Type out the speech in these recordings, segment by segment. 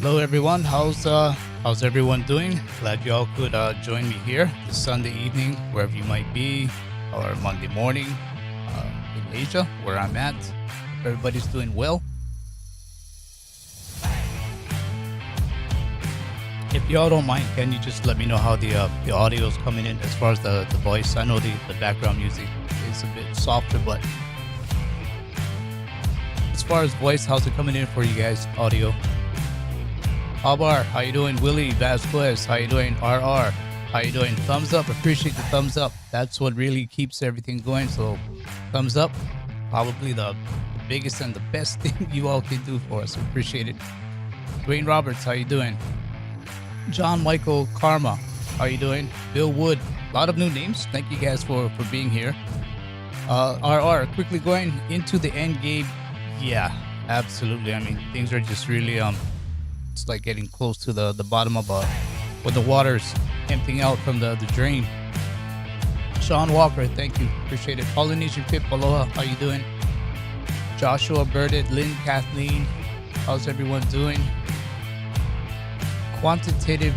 Hello everyone, how's everyone doing? Glad y'all could join me here this Sunday evening, wherever you might be, or Monday morning in Asia, where I'm at. Hope everybody's doing well. If y'all don't mind, can you just let me know how the audio is coming in as far as the voice? I know the background music is a bit softer, but as far as voice, how's it coming in for you guys? Audio. Albar, how you doing? Willie Vasquez, how you doing? RR, how you doing? Thumbs up, appreciate the thumbs up. That's what really keeps everything going. So thumbs up, probably the biggest and the best thing you all can do for us. Appreciate it. Dwayne Roberts, how you doing? John Michael Karma, how you doing? Bill Wood, a lot of new names. Thank you guys for being here. RR, quickly going into the end game. Yeah, absolutely. I mean, things are just really it's like getting close to the bottom of where the water's emptying out from the drain. Sean Walker, thank you, appreciate it. Polynesian Pip, aloha, how you doing? Joshua Burdett, Lynn, Kathleen, how's everyone doing? Quantitative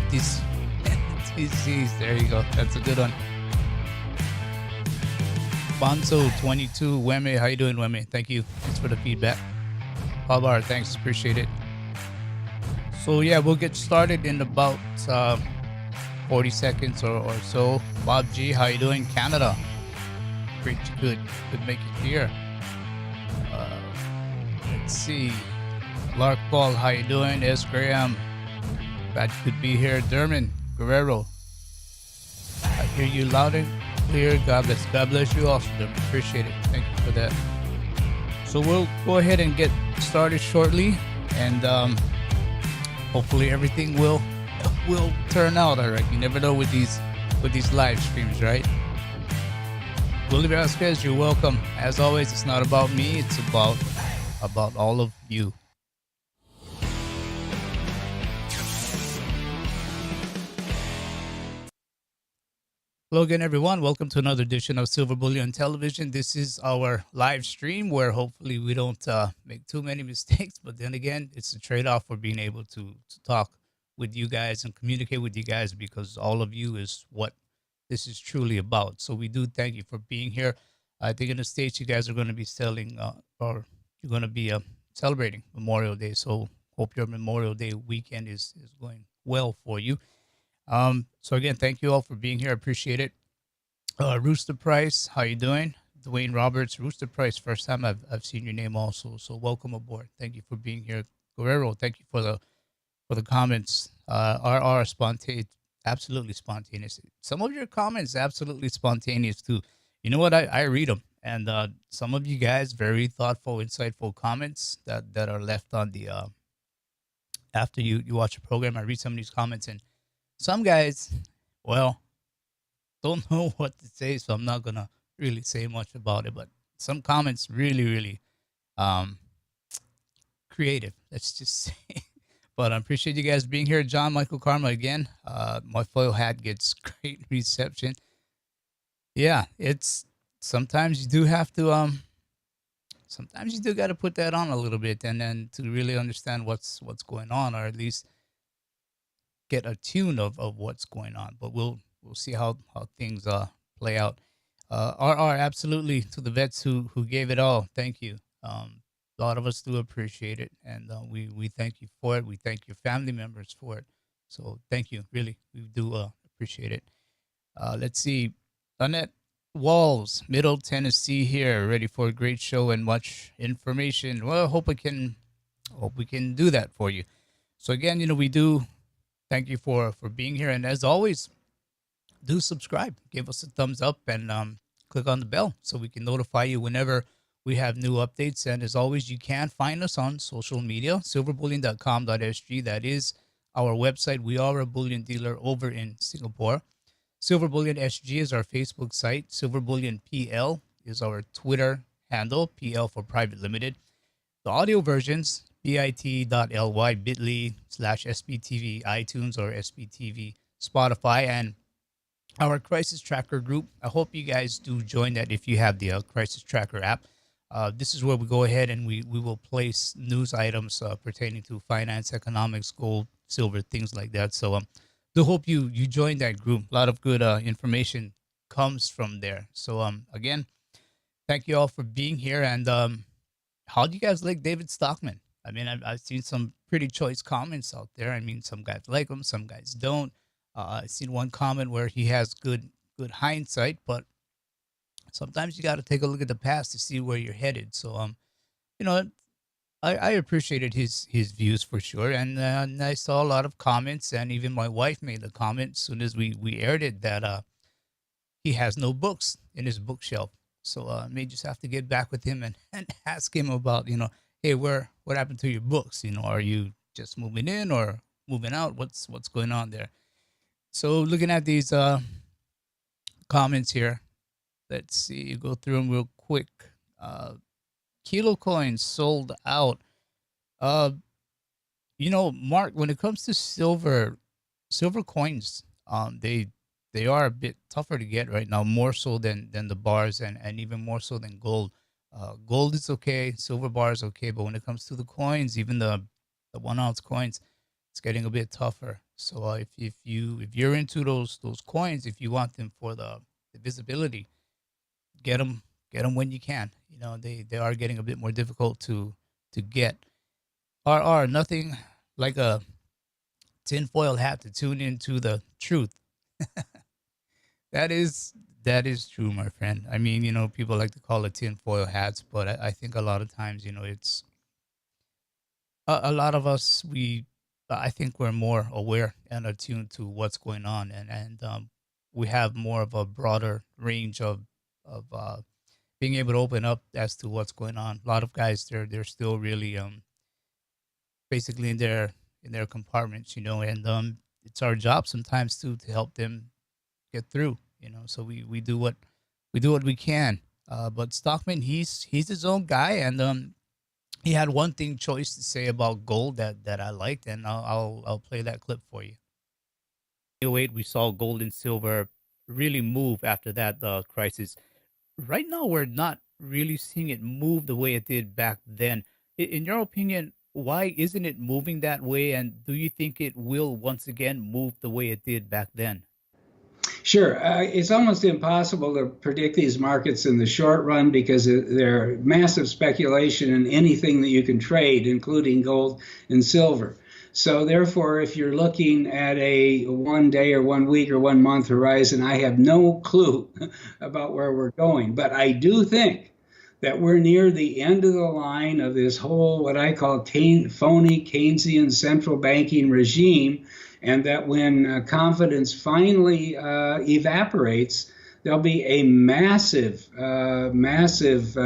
disease, there you go, that's a good one. Bonzo 22, Weme, how you doing, Weme? Thank you, thanks for the feedback. Alvar, thanks, appreciate it. So yeah, we'll get started in about 40 seconds or so. Bob G, how you doing? Canada. Great, could make it here. Let's see. Lark Ball, how you doing? S. Graham. Glad you could be here. Derman Guerrero. I hear you loud and clear. God bless you also, Derman. Appreciate it. Thank you for that. So we'll go ahead and get started shortly, and hopefully everything will turn out all right. You never know with these live streams, right? Willie Vasquez, you're welcome. As always, it's not about me, it's about all of you. Hello again, everyone. Welcome to another edition of Silver Bullion Television. This is our live stream where hopefully we don't make too many mistakes. But then again, it's a trade-off for being able to talk with you guys and communicate with you guys, because all of you is what this is truly about. So we do thank you for being here. I think in the States, you guys are going to be or you're going to be celebrating Memorial Day. So hope your Memorial Day weekend is going well for you. So again, thank you all for being here. I appreciate it. Rooster Price, how you doing? Dwayne Roberts, Rooster Price, first time I've seen your name also. So welcome aboard. Thank you for being here. Guerrero, thank you for the comments. RR spontaneous, absolutely spontaneous. Some of your comments absolutely spontaneous too. You know what? I read them, and some of you guys very thoughtful, insightful comments that are left on the after you watch the program. I read some of these comments, and some guys, well, don't know what to say, so I'm not gonna really say much about it. But some comments really creative. Let's just say. But I appreciate you guys being here. John Michael Karma again. My foil hat gets great reception. Yeah, it's sometimes you do have to sometimes you do got to put that on a little bit, and then to really understand what's going on, or at least get a tune of what's going on. But we'll see how things play out. RR, absolutely, to the vets who gave it all. Thank you. A lot of us do appreciate it, and we thank you for it. We thank your family members for it. So thank you, really, we do appreciate it. Let's see, Annette Walls, Middle Tennessee here, ready for a great show and much information. Well, hope we can do that for you. So again, we do thank you for being here, and as always, do subscribe, give us a thumbs up, and click on the bell so we can notify you whenever we have new updates. And as always, you can find us on social media, silverbullion.com.sg. That is our website. We are a bullion dealer over in Singapore. Silver Bullion SG is our Facebook site. Silver Bullion PL is our Twitter handle, PL for private limited. The audio versions, bit.ly, bit.ly/SBTV, iTunes, or SBTV, Spotify, and our Crisis Tracker group. I hope you guys do join that if you have the Crisis Tracker app. This is where we go ahead and we will place news items pertaining to finance, economics, gold, silver, things like that. So do hope you join that group. A lot of good information comes from there. So again, thank you all for being here. And how do you guys like David Stockman? I mean, I've seen some pretty choice comments out there. I mean, some guys like him, some guys don't. I've seen one comment where he has good hindsight, but sometimes you got to take a look at the past to see where you're headed. So you know, I appreciated his views for sure, and I saw a lot of comments, and even my wife made a comment as soon as we aired it that he has no books in his bookshelf. So I may just have to get back with him and ask him about, hey, what happened to your books? Are you just moving in or moving out? What's going on there? So looking at these comments here, let's see, go through them real quick. Kilo coins sold out. Uh, Mark, when it comes to silver coins, they are a bit tougher to get right now, more so than the bars, and even more so than gold. Gold is okay, silver bar is okay, but when it comes to the coins, even the 1 ounce coins, it's getting a bit tougher. So if you're into those coins, if you want them for the visibility, get them when you can. They are getting a bit more difficult to get. Are nothing like a tinfoil hat to tune into the truth. That is true, my friend. I mean, people like to call it tinfoil hats, but I think a lot of times, it's a lot of us. I think we're more aware and attuned to what's going on, and we have more of a broader range of being able to open up as to what's going on. A lot of guys, they're still really basically in their compartments, and it's our job sometimes to help them get through. So we do what we can. But Stockman, he's his own guy, and he had one thing choice to say about gold that I liked, and I'll play that clip for you. 08, we saw gold and silver really move after that crisis. Right now, we're not really seeing it move the way it did back then. In your opinion, why isn't it moving that way? And do you think it will once again move the way it did back then? Sure. It's almost impossible to predict these markets in the short run because they're massive speculation in anything that you can trade, including gold and silver. So, therefore, if you're looking at a 1 day or 1 week or 1 month horizon, I have no clue about where we're going. But I do think that we're near the end of the line of this whole, what I call phony Keynesian central banking regime, and that when confidence finally evaporates, there'll be a massive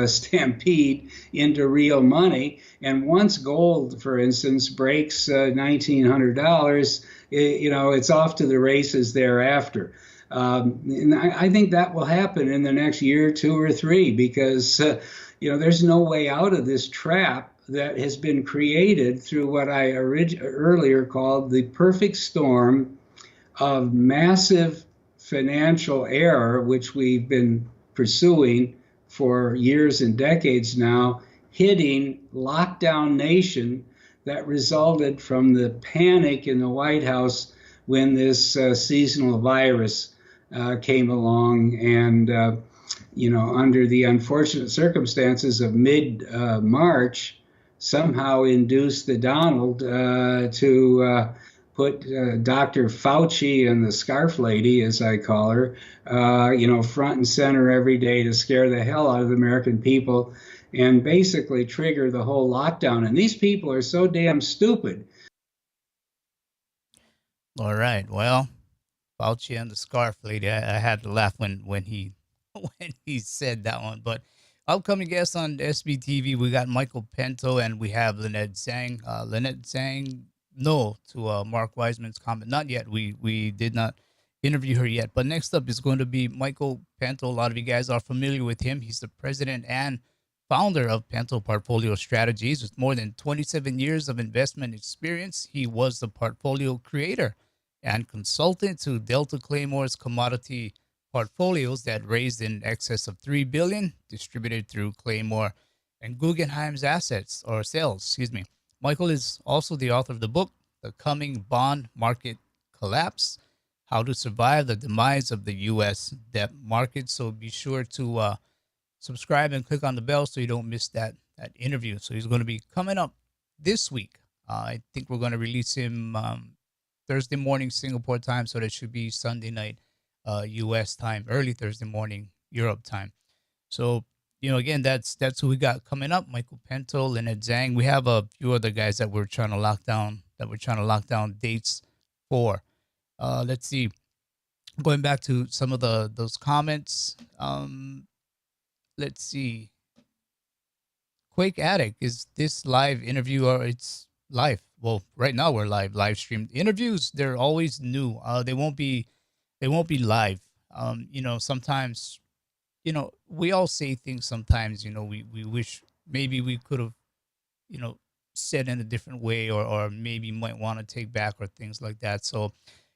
stampede into real money. And once gold, for instance, breaks $1,900, it's off to the races thereafter. And I think that will happen in the next year, 2 or 3, because there's no way out of this trap that has been created through what I earlier called the perfect storm of massive financial error, which we've been pursuing for years and decades now, hitting lockdown nation that resulted from the panic in the White House when this seasonal virus came along, and under the unfortunate circumstances of mid-March, somehow induced the Donald to put Dr. Fauci and the scarf lady, as I call her, front and center every day to scare the hell out of the American people and basically trigger the whole lockdown. And these people are so damn stupid. All right. Well, Fauci and the scarf lady. I had to laugh when he when he said that one. But upcoming guests on SBTV, we got Michael Pinto and we have Lynette Zhang. Lynette Zhang, no to Mark Wiseman's comment. Not yet. We did not interview her yet. But next up is going to be Michael Pinto. A lot of you guys are familiar with him. He's the president and founder of Pinto Portfolio Strategies. With more than 27 years of investment experience, he was the portfolio creator and consultant to Delta Claymore's commodity portfolios that raised in excess of $3 billion, distributed through Claymore and Guggenheim's assets or sales. Excuse me. Michael is also the author of the book, The Coming Bond Market Collapse: How to Survive the Demise of the U.S. Debt Market. So be sure to subscribe and click on the bell so you don't miss that interview. So he's going to be coming up this week. I think we're going to release him Thursday morning Singapore time, so that should be Sunday night U.S. time, early Thursday morning Europe time. So again, that's who we got coming up: Michael Pinto, Lynette Zhang. We have a few other guys that we're trying to lock down. That we're trying to lock down dates for. Let's see. Going back to some of those comments. Let's see. Quake Addict, is this live interview or it's live? Well, right now we're live streamed. Interviews, they're always new. They won't be live. Sometimes, we all say things sometimes, we wish maybe we could have, you know, said in a different way, or maybe might want to take back, or things like that. So,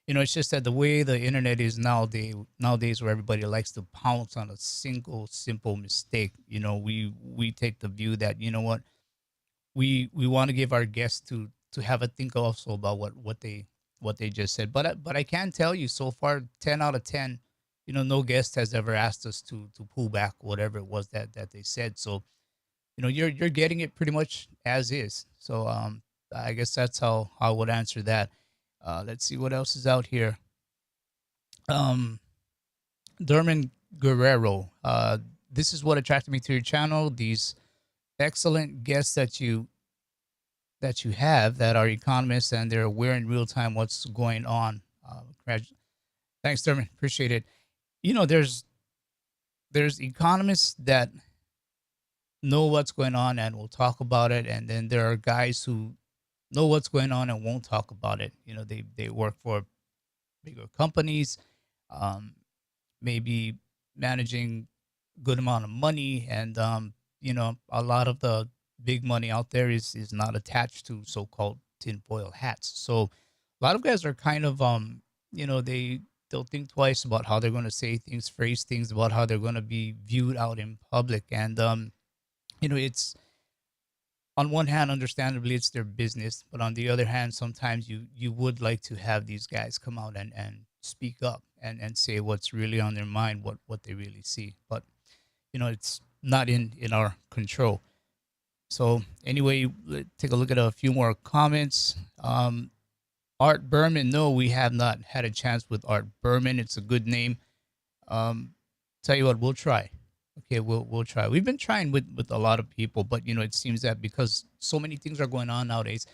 it's just that the way the internet is nowadays, where everybody likes to pounce on a single simple mistake, we take the view that, what, we want to give our guests to have a think also about what they just said. But I can tell you, so far, 10 out of 10, no guest has ever asked us to pull back whatever it was that they said. So you're getting it pretty much as is. So I guess that's how I would answer that. Let's see what else is out here. Um, Derman Guerrero. This is what attracted me to your channel. These excellent guests that you have that are economists, and they're aware in real time what's going on. Thanks, Derman. Appreciate it. There's economists that know what's going on and will talk about it, and then there are guys who know what's going on and won't talk about it. They work for bigger companies, um, maybe managing good amount of money, and a lot of the big money out there is not attached to so-called tinfoil hats. So a lot of guys are kind of they'll think twice about how they're going to say things, phrase things, about how they're going to be viewed out in public. And it's, on one hand, understandably, it's their business, but on the other hand, sometimes you would like to have these guys come out and speak up and say what's really on their mind, what they really see. But it's not in our control. So anyway, take a look at a few more comments. Art Berman, no, we have not had a chance with Art Berman. It's a good name. Um, Tell you what, we'll try. Okay, we'll try. We've been trying with a lot of people, but it seems that because so many things are going on nowadays,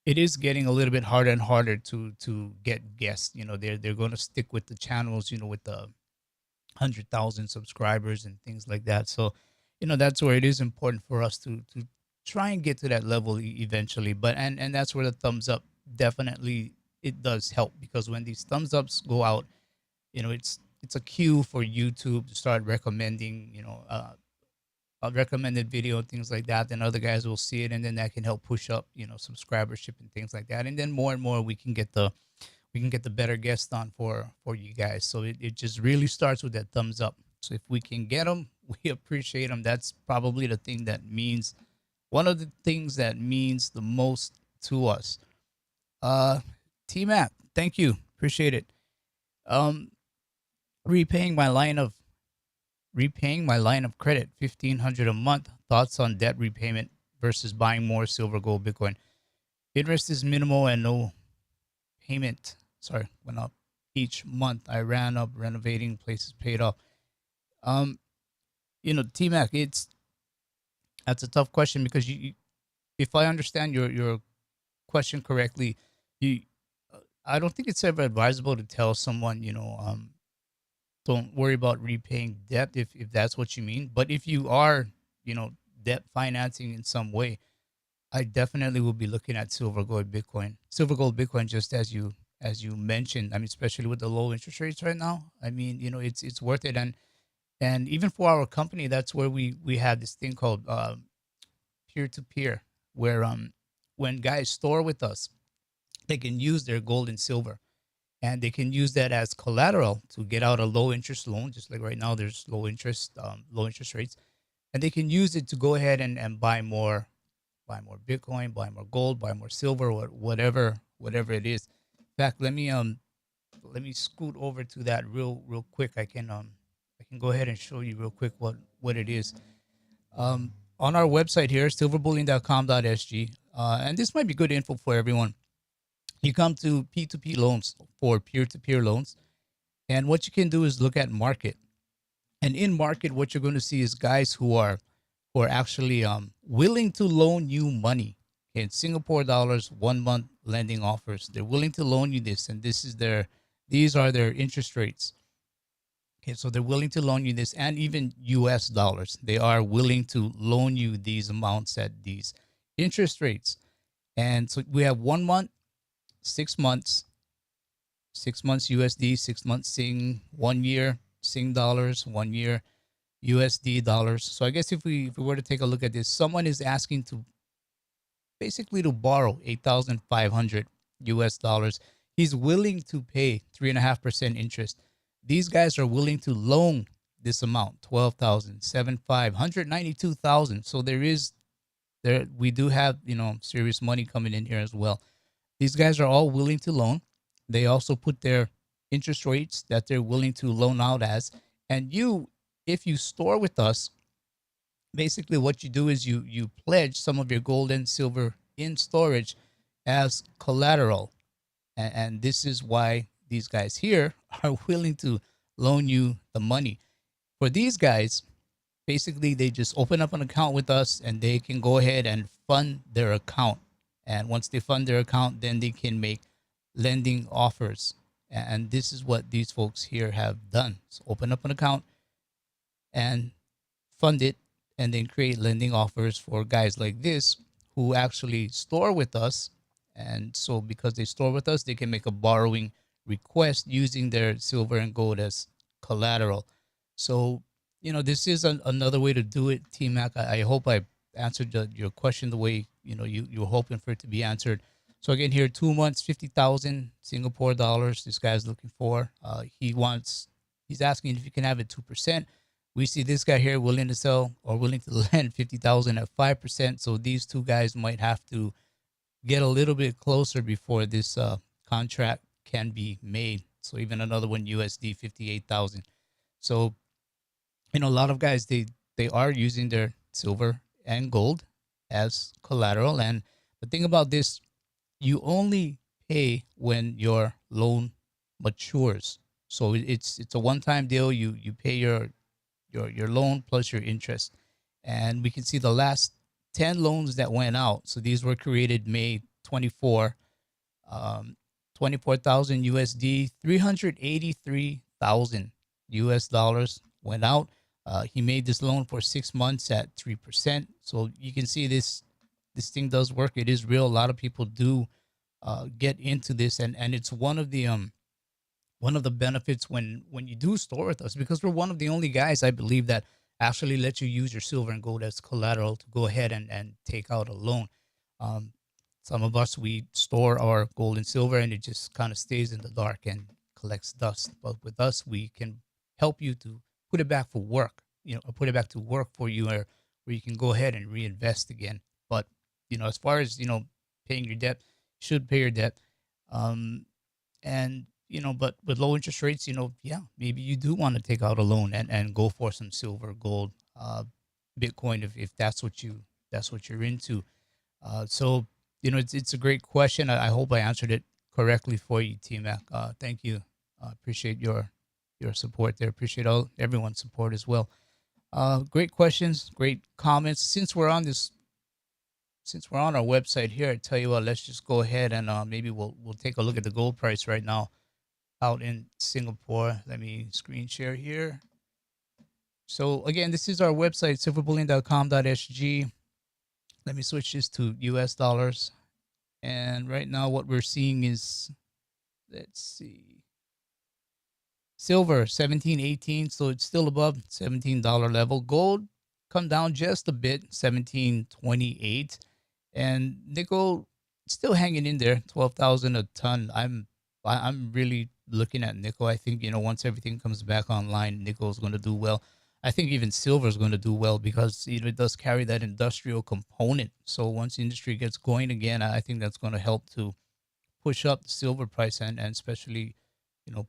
it is getting a little bit harder and harder to get guests. They're going to stick with the channels, with the 100,000 subscribers and things like that. So, that's where it is important for us to try and get to that level eventually. But and that's where the thumbs up, definitely, it does help, because when these thumbs ups go out, it's a cue for YouTube to start recommending, a recommended video and things like that. Then other guys will see it, and then that can help push up, subscribership and things like that. And then more and more we can get the better guests on for you guys. So it just really starts with that thumbs up. So if we can get them, we appreciate them. That's probably the thing that means, one of the things that means the most to us. Uh, T Mac, thank you, appreciate it. Um, repaying my line of credit, 1,500 a month. Thoughts on debt repayment versus buying more silver, gold, Bitcoin. Interest is minimal and no payment. Sorry, went up each month. I ran up renovating, places paid off. Um, T Mac, that's a tough question, because if I understand your question correctly, you I don't think it's ever advisable to tell someone, don't worry about repaying debt, if that's what you mean. But if you are, debt financing in some way, I definitely will be looking at silver, gold, Bitcoin, just as you mentioned. I mean, especially with the low interest rates right now. I mean, it's worth it. And even for our company, that's where we have this thing called peer to peer, where when guys store with us, they can use their gold and silver, and they can use that as collateral to get out a low interest loan. Just like right now, there's low interest rates, and they can use it to go ahead and buy more Bitcoin, buy more gold, buy more silver, or whatever it is. In fact, let me scoot over to that real quick. I can go ahead and show you real quick what it is. On our website here, silverbullion.com.sg, and this might be good info for everyone. You come to P2P loans for peer-to-peer loans, and what you can do is look at market. And in market, what you're going to see is guys who are actually willing to loan you money in Singapore dollars, 1 month lending offers. They're willing to loan you this, and these are their interest rates. Okay, so they're willing to loan you this, and even U.S. dollars. They are willing to loan you these amounts at these interest rates. And so we have 1 month, 6 months, 6 months USD, 6 months Sing, 1 year Sing dollars, 1 year USD dollars. So I guess if we were to take a look at this, someone is asking to basically to borrow 8,500 US dollars. He's willing to pay 3.5% interest. These guys are willing to loan this amount, 12,000, 7,500, 192,000. So there we do have, serious money coming in here as well. These guys are all willing to loan. They also put their interest rates that they're willing to loan out as. And if you store with us, basically what you do is you pledge some of your gold and silver in storage as collateral. And this is why these guys here are willing to loan you the money. For these guys, basically they just open up an account with us and they can go ahead and fund their account. And once they fund their account, then they can make lending offers. And this is what these folks here have done. So open up an account and fund it, and then create lending offers for guys like this who actually store with us. And so because they store with us, they can make a borrowing request using their silver and gold as collateral. So, this is another way to do it, T Mac. I hope I answered your question the way you were hoping for it to be answered. So again, here 2 months, 50,000 Singapore dollars. This guy's looking for. He's asking if you can have it 2%. We see this guy here willing to sell or willing to lend 50,000 at 5%. So these two guys might have to get a little bit closer before this contract can be made. So even another one, USD 58,000. So a lot of guys they are using their silver and gold as collateral. And the thing about this, you only pay when your loan matures. So it's a one-time deal. You pay your loan plus your interest. And we can see the last 10 loans that went out. So these were created May 24, 24,000 USD, 383,000 US dollars went out. He made this loan for 6 months at 3%. So you can see this thing does work. It is real. A lot of people do get into this, and it's one of the benefits when you do store with us, because we're one of the only guys, I believe, that actually let you use your silver and gold as collateral to go ahead and take out a loan. Some of us, we store our gold and silver and it just kind of stays in the dark and collects dust. But with us, we can help you to put it back for work, or put it back to work for you, or where you can go ahead and reinvest again. But, as far as, paying your debt, you should pay your debt. And, but with low interest rates, yeah, maybe you do want to take out a loan and go for some silver, gold, Bitcoin, if that's what you're into. So, it's a great question. I hope I answered it correctly for you, T Mac. Thank you. Appreciate your support there. Appreciate everyone's support as well. Great questions, great comments. Since we're on our website here, I tell you what, let's just go ahead and maybe we'll take a look at the gold price right now out in Singapore. Let me screen share here. So again, this is our website, silverbullion.com.sg. Let me switch this to US dollars. And right now what we're seeing is, let's see, silver 17.18, so it's still above $17 level. Gold come down just a bit, 17.28, and nickel still hanging in there, 12,000 a ton. I'm really looking at nickel. I think once everything comes back online, nickel is going to do well. I think even silver is going to do well because it does carry that industrial component. So once the industry gets going again, I think that's going to help to push up the silver price and especially,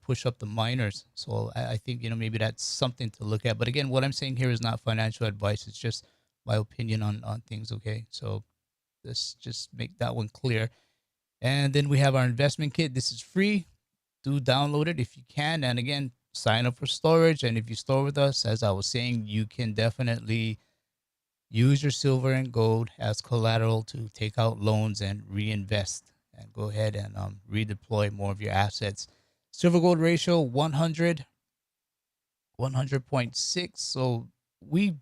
push up the miners. So I think, maybe that's something to look at. But again, what I'm saying here is not financial advice. It's just my opinion on things. Okay. So let's just make that one clear. And then we have our investment kit. This is free. Do download it if you can. And again, sign up for storage. And if you store with us, as I was saying, you can definitely use your silver and gold as collateral to take out loans and reinvest and go ahead and redeploy more of your assets. Silver gold ratio 100.6. So we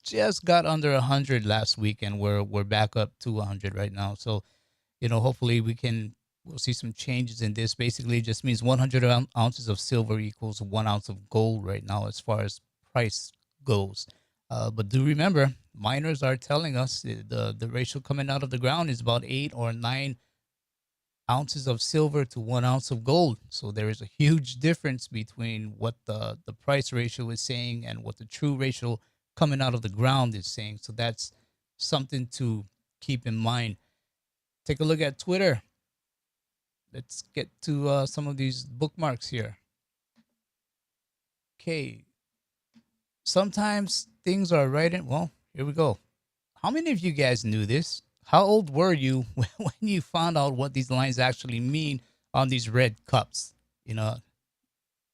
just got under 100 last week and we're back up to 100 right now. So, hopefully we'll see some changes in this. Basically, it just means 100 ounces of silver equals 1 ounce of gold right now as far as price goes. But do remember, miners are telling us the ratio coming out of the ground is about 8 or 9 ounces of silver to 1 ounce of gold. So there is a huge difference between what the price ratio is saying and what the true ratio coming out of the ground is saying. So that's something to keep in mind. Take a look at Twitter. Let's get to some of these bookmarks here. Okay. Sometimes things are right in. Well, here we go. How many of you guys knew this? How old were you when you found out what these lines actually mean on these red cups? You know,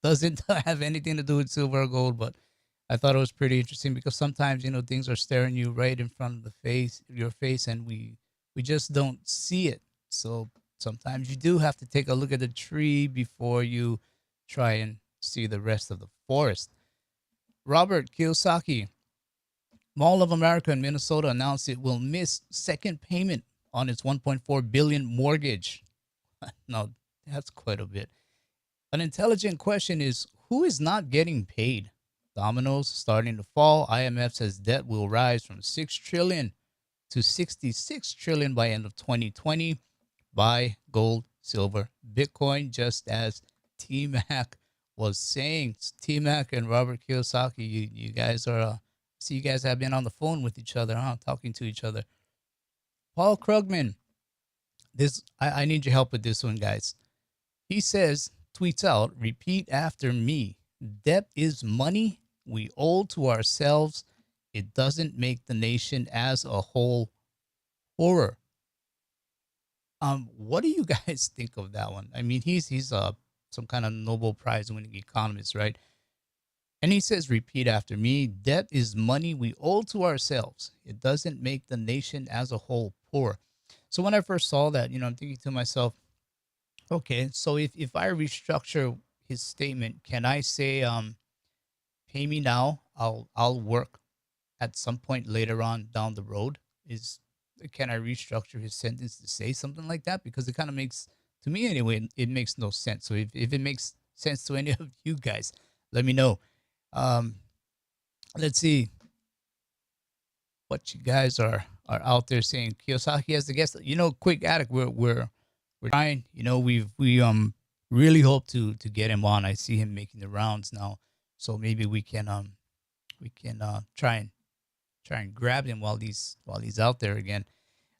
doesn't have anything to do with silver or gold, but I thought it was pretty interesting because sometimes things are staring you right in front of your face, and we just don't see it. So sometimes you do have to take a look at the tree before you try and see the rest of the forest. Robert Kiyosaki, Mall of America in Minnesota announced it will miss second payment on its 1.4 billion mortgage. Now, that's quite a bit. An intelligent question is who is not getting paid? Domino's starting to fall. IMF says debt will rise from 6 trillion to 66 trillion by end of 2020. Buy gold, silver, Bitcoin, just as T Mac was saying. T Mac and Robert Kiyosaki, you guys are, see, you guys have been on the phone with each other, huh? Talking to each other. Paul Krugman, I need your help with this one, guys. He says, tweets out, repeat after me. Debt is money we owe to ourselves. It doesn't make the nation as a whole poorer. What do you guys think of that one? I mean, he's some kind of Nobel Prize winning economist, right? And he says, repeat after me. Debt is money we owe to ourselves. It doesn't make the nation as a whole poor. So when I first saw that, I'm thinking to myself, okay, so if I restructure his statement, can I say, pay me now, I'll work at some point later on down the road? Is Can I restructure his sentence to say something like that? Because it kind of makes, to me anyway, it makes no sense. So if it makes sense to any of you guys, let me know. Um, let's see what you guys are out there saying. Kiyosaki as the guest. Quick addict. We're trying. We really hope to get him on. I see him making the rounds now, so maybe we can try and grab him while he's out there again.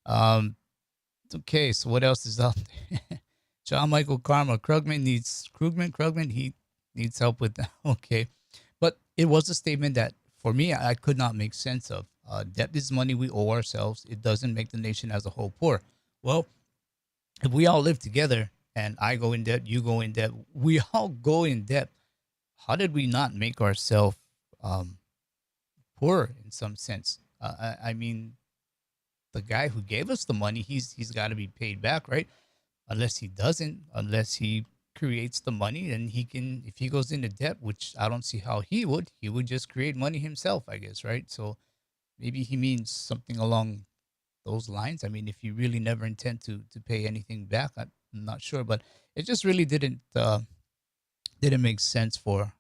Um, okay, so what else is out there? John Michael Karma Krugman. He needs help with that. Okay, but it was a statement that for me I could not make sense of. Debt is money we owe ourselves. It doesn't make the nation as a whole poor. Well, if we all live together and I go in debt, you go in debt, we all go in debt. How did we not make ourselves um, poor in some sense? I mean, the guy who gave us the money, he's got to be paid back, right? Unless he creates the money, then he can. If he goes into debt, which I don't see how he would just create money himself, I guess, right? So maybe he means something along those lines. I mean, if you really never intend to pay anything back, I'm not sure, but it just really didn't make sense for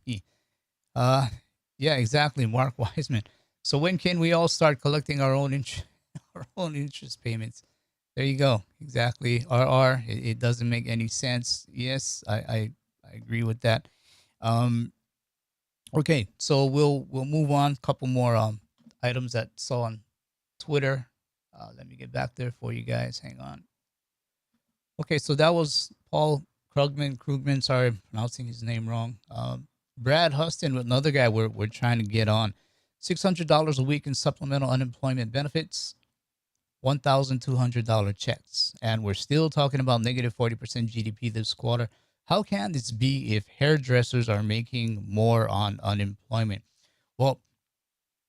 me. Uh, yeah, exactly, Mark Wiseman. So when can we all start collecting our own our own interest payments? There you go. Exactly. RR. It doesn't make any sense. Yes, I agree with that. Um, Okay, so we'll move on. Couple more items that saw on Twitter. Let me get back there for you guys. Hang on. Okay, so that was Paul Krugman. Sorry, I'm pronouncing his name wrong. Brad Huston with another guy we're trying to get on. $600 a week in supplemental unemployment benefits. $1,200 checks. And we're still talking about negative 40% GDP this quarter. How can this be if hairdressers are making more on unemployment? Well,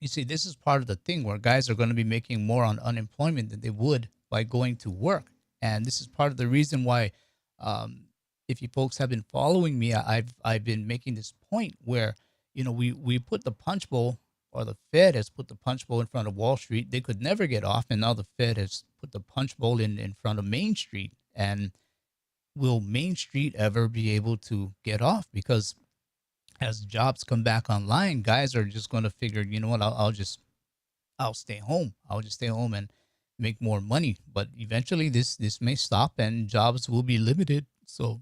you see, this is part of the thing where guys are going to be making more on unemployment than they would by going to work. And this is part of the reason why, um, if you folks have been following me, I've been making this point where, we put the punch bowl, or the Fed has put the punch bowl in front of Wall Street. They could never get off, and now the Fed has put the punch bowl in front of Main Street. And will Main Street ever be able to get off? Because as jobs come back online, guys are just going to figure, you know what, I'll stay home. I'll just stay home and make more money. But eventually, this may stop, and jobs will be limited. So,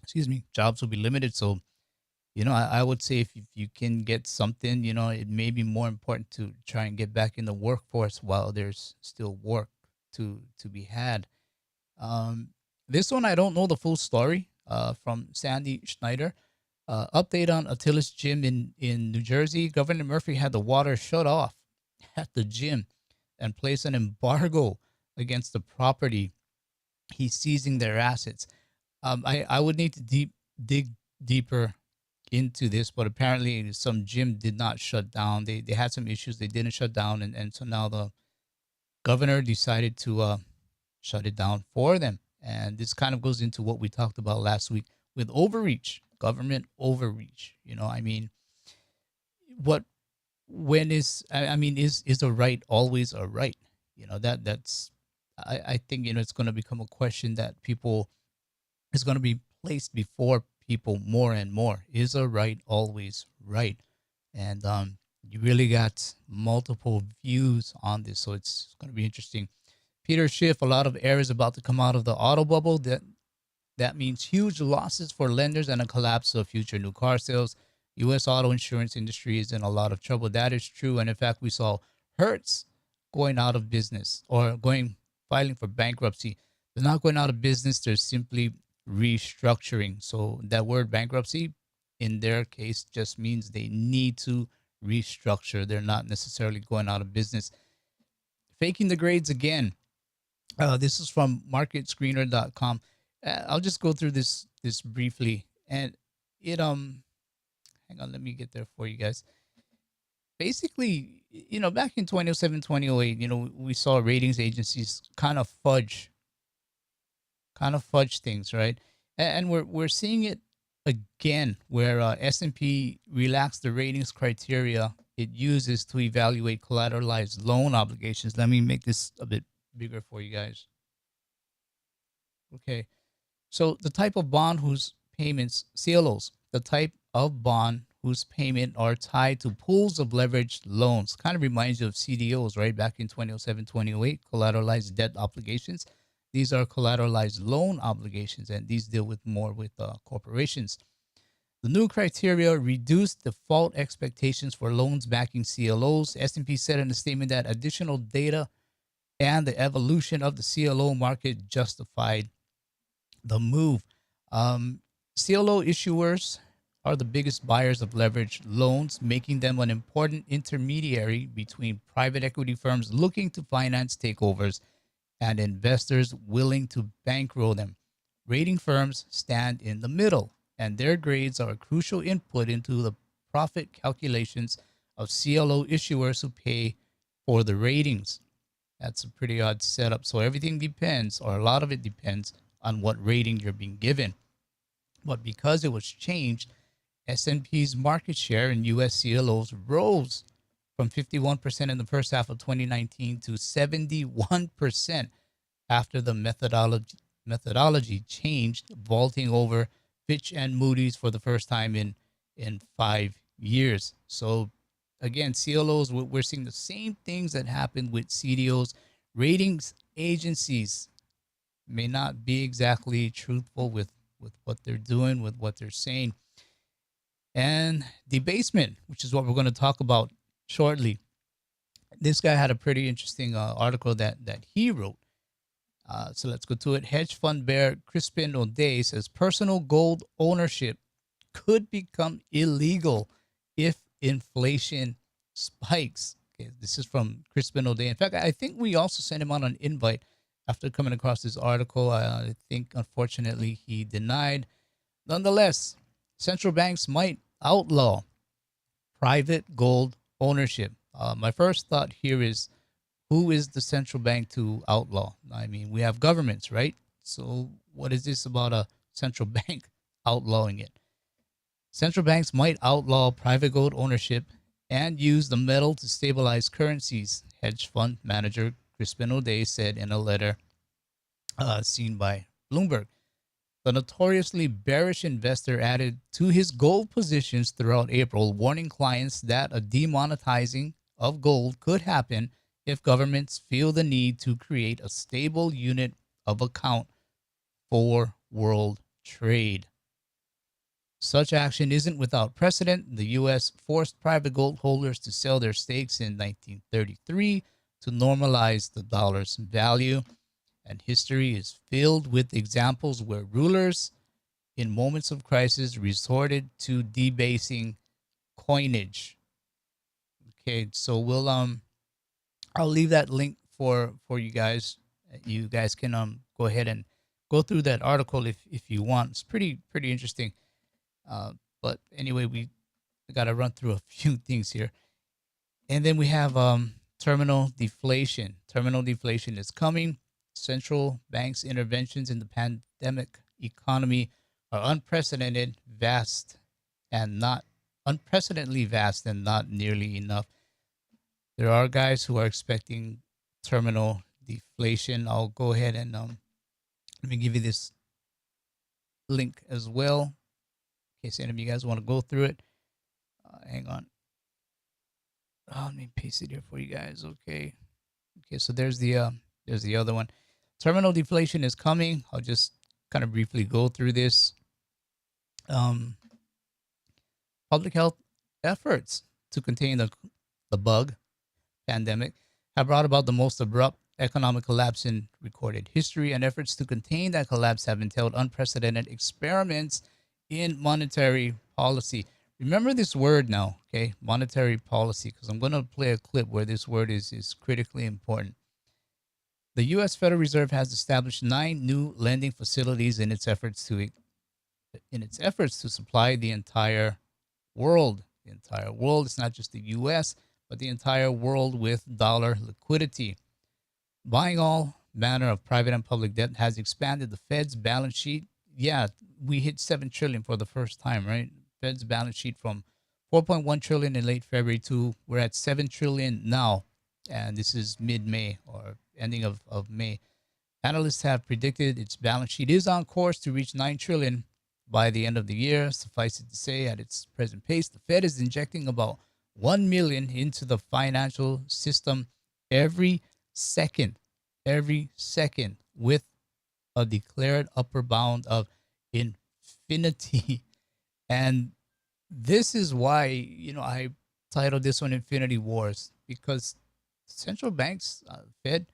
excuse me, jobs will be limited. So, I would say if you can get something, it may be more important to try and get back in the workforce while there's still work to be had. Um, this one I don't know the full story. From Sandy Schneider. Update on Attila's gym in New Jersey. Governor Murphy had the water shut off at the gym and placed an embargo against the property. He's seizing their assets. I would need to dig deeper into this, but apparently some gym did not shut down. They had some issues. They didn't shut down, and so now the governor decided to shut it down for them. And this kind of goes into what we talked about last week with overreach, government overreach. I mean, what when is I mean is a right always a right? That's I think it's going to become a question that people is going to be placed before people more and more. Is a right always right? And you really got multiple views on this, so it's going to be interesting. Peter Schiff, a lot of air is about to come out of the auto bubble. That means huge losses for lenders and a collapse of future new car sales. U.S. auto insurance industry is in a lot of trouble. That is true, and in fact, we saw Hertz going out of business, or filing for bankruptcy. They're not going out of business. They're simply restructuring. So that word bankruptcy, in their case, just means they need to restructure. They're not necessarily going out of business. Faking the grades again. This is from marketscreener.com. I'll just go through this briefly, and it hang on, let me get there for you guys. Basically, back in 2007, 2008, we saw ratings agencies kind of fudge things, right? And we're seeing it again, where S&P relaxed the ratings criteria it uses to evaluate collateralized loan obligations. Let me make this a bit bigger for you guys. Okay. So the type of bond whose payments, CLOs, the type of bond whose payment are tied to pools of leveraged loans. Kind of reminds you of CDOs, right? Back in 2007, 2008, collateralized debt obligations. These are collateralized loan obligations, and these deal with more with corporations. The new criteria reduced default expectations for loans backing CLOs. S&P said in a statement that additional data and the evolution of the CLO market justified the move. Um, CLO issuers are the biggest buyers of leveraged loans, making them an important intermediary between private equity firms looking to finance takeovers and investors willing to bankroll them. Rating firms stand in the middle, and their grades are a crucial input into the profit calculations of CLO issuers who pay for the ratings. That's a pretty odd setup. So everything depends, or a lot of it depends, on what rating you're being given. But because it was changed, S&P's market share in US CLOs rose from 51% in the first half of 2019 to 71% after the methodology changed, vaulting over Fitch and Moody's for the first time in 5 years. So again, CLOs, we're seeing the same things that happened with CDOs. Ratings agencies may not be exactly truthful with what they're doing, with what they're saying. and debasement, which is what we're going to talk about shortly. This guy had a pretty interesting article that he wrote. So let's go to it. Hedge fund bear Crispin O'Day says personal gold ownership could become illegal if inflation spikes. Okay, this is from Crispin O'Day. In fact, I think we also sent him out an invite after coming across this article. I think, unfortunately, he denied. Nonetheless, central banks might outlaw private gold ownership. My first thought here is who is the central bank to outlaw? I mean, we have governments, right? So, what is this about a central bank outlawing it? Central banks might outlaw private gold ownership and use the metal to stabilize currencies, hedge fund manager Crispin O'Day said in a letter seen by Bloomberg. The notoriously bearish investor added to his gold positions throughout April, warning clients that a demonetizing of gold could happen if governments feel the need to create a stable unit of account for world trade. Such action isn't without precedent. The U.S. forced private gold holders to sell their stakes in 1933 to normalize the dollar's value. And history is filled with examples where rulers, in moments of crisis, resorted to debasing coinage. Okay, so I'll leave that link for you guys. You guys can go ahead and go through that article if you want. It's pretty interesting. But anyway, we got to run through a few things here. And then we have terminal deflation. Terminal deflation is coming. Central banks' interventions in the pandemic economy are unprecedentedly vast and not nearly enough. There are guys who are expecting terminal deflation. I'll go ahead and let me give you this link as well in case any of you guys want to go through it. Hang on. Let me paste it here for you guys. Okay. So there's the other one. Terminal deflation is coming. I'll just kind of briefly go through this. Public health efforts to contain the bug pandemic have brought about the most abrupt economic collapse in recorded history, and efforts to contain that collapse have entailed unprecedented experiments in monetary policy. Remember this word now, okay? Monetary policy, because I'm going to play a clip where this word is critically important. The U.S. Federal Reserve has established 9 new lending facilities in its efforts to supply the entire world. The entire world. It's not just the U.S., but the entire world with dollar liquidity. Buying all manner of private and public debt has expanded the Fed's balance sheet. Yeah, we hit 7 trillion for the first time, right? Fed's balance sheet from 4.1 trillion in late February to we're at 7 trillion now, and this is mid-May or ending of May. Analysts have predicted its balance sheet is on course to reach 9 trillion by the end of the year. Suffice it to say, at its present pace, the Fed is injecting about 1 million into the financial system every second, with a declared upper bound of infinity. And this is why, I titled this one Infinity Wars, because central banks, Fed,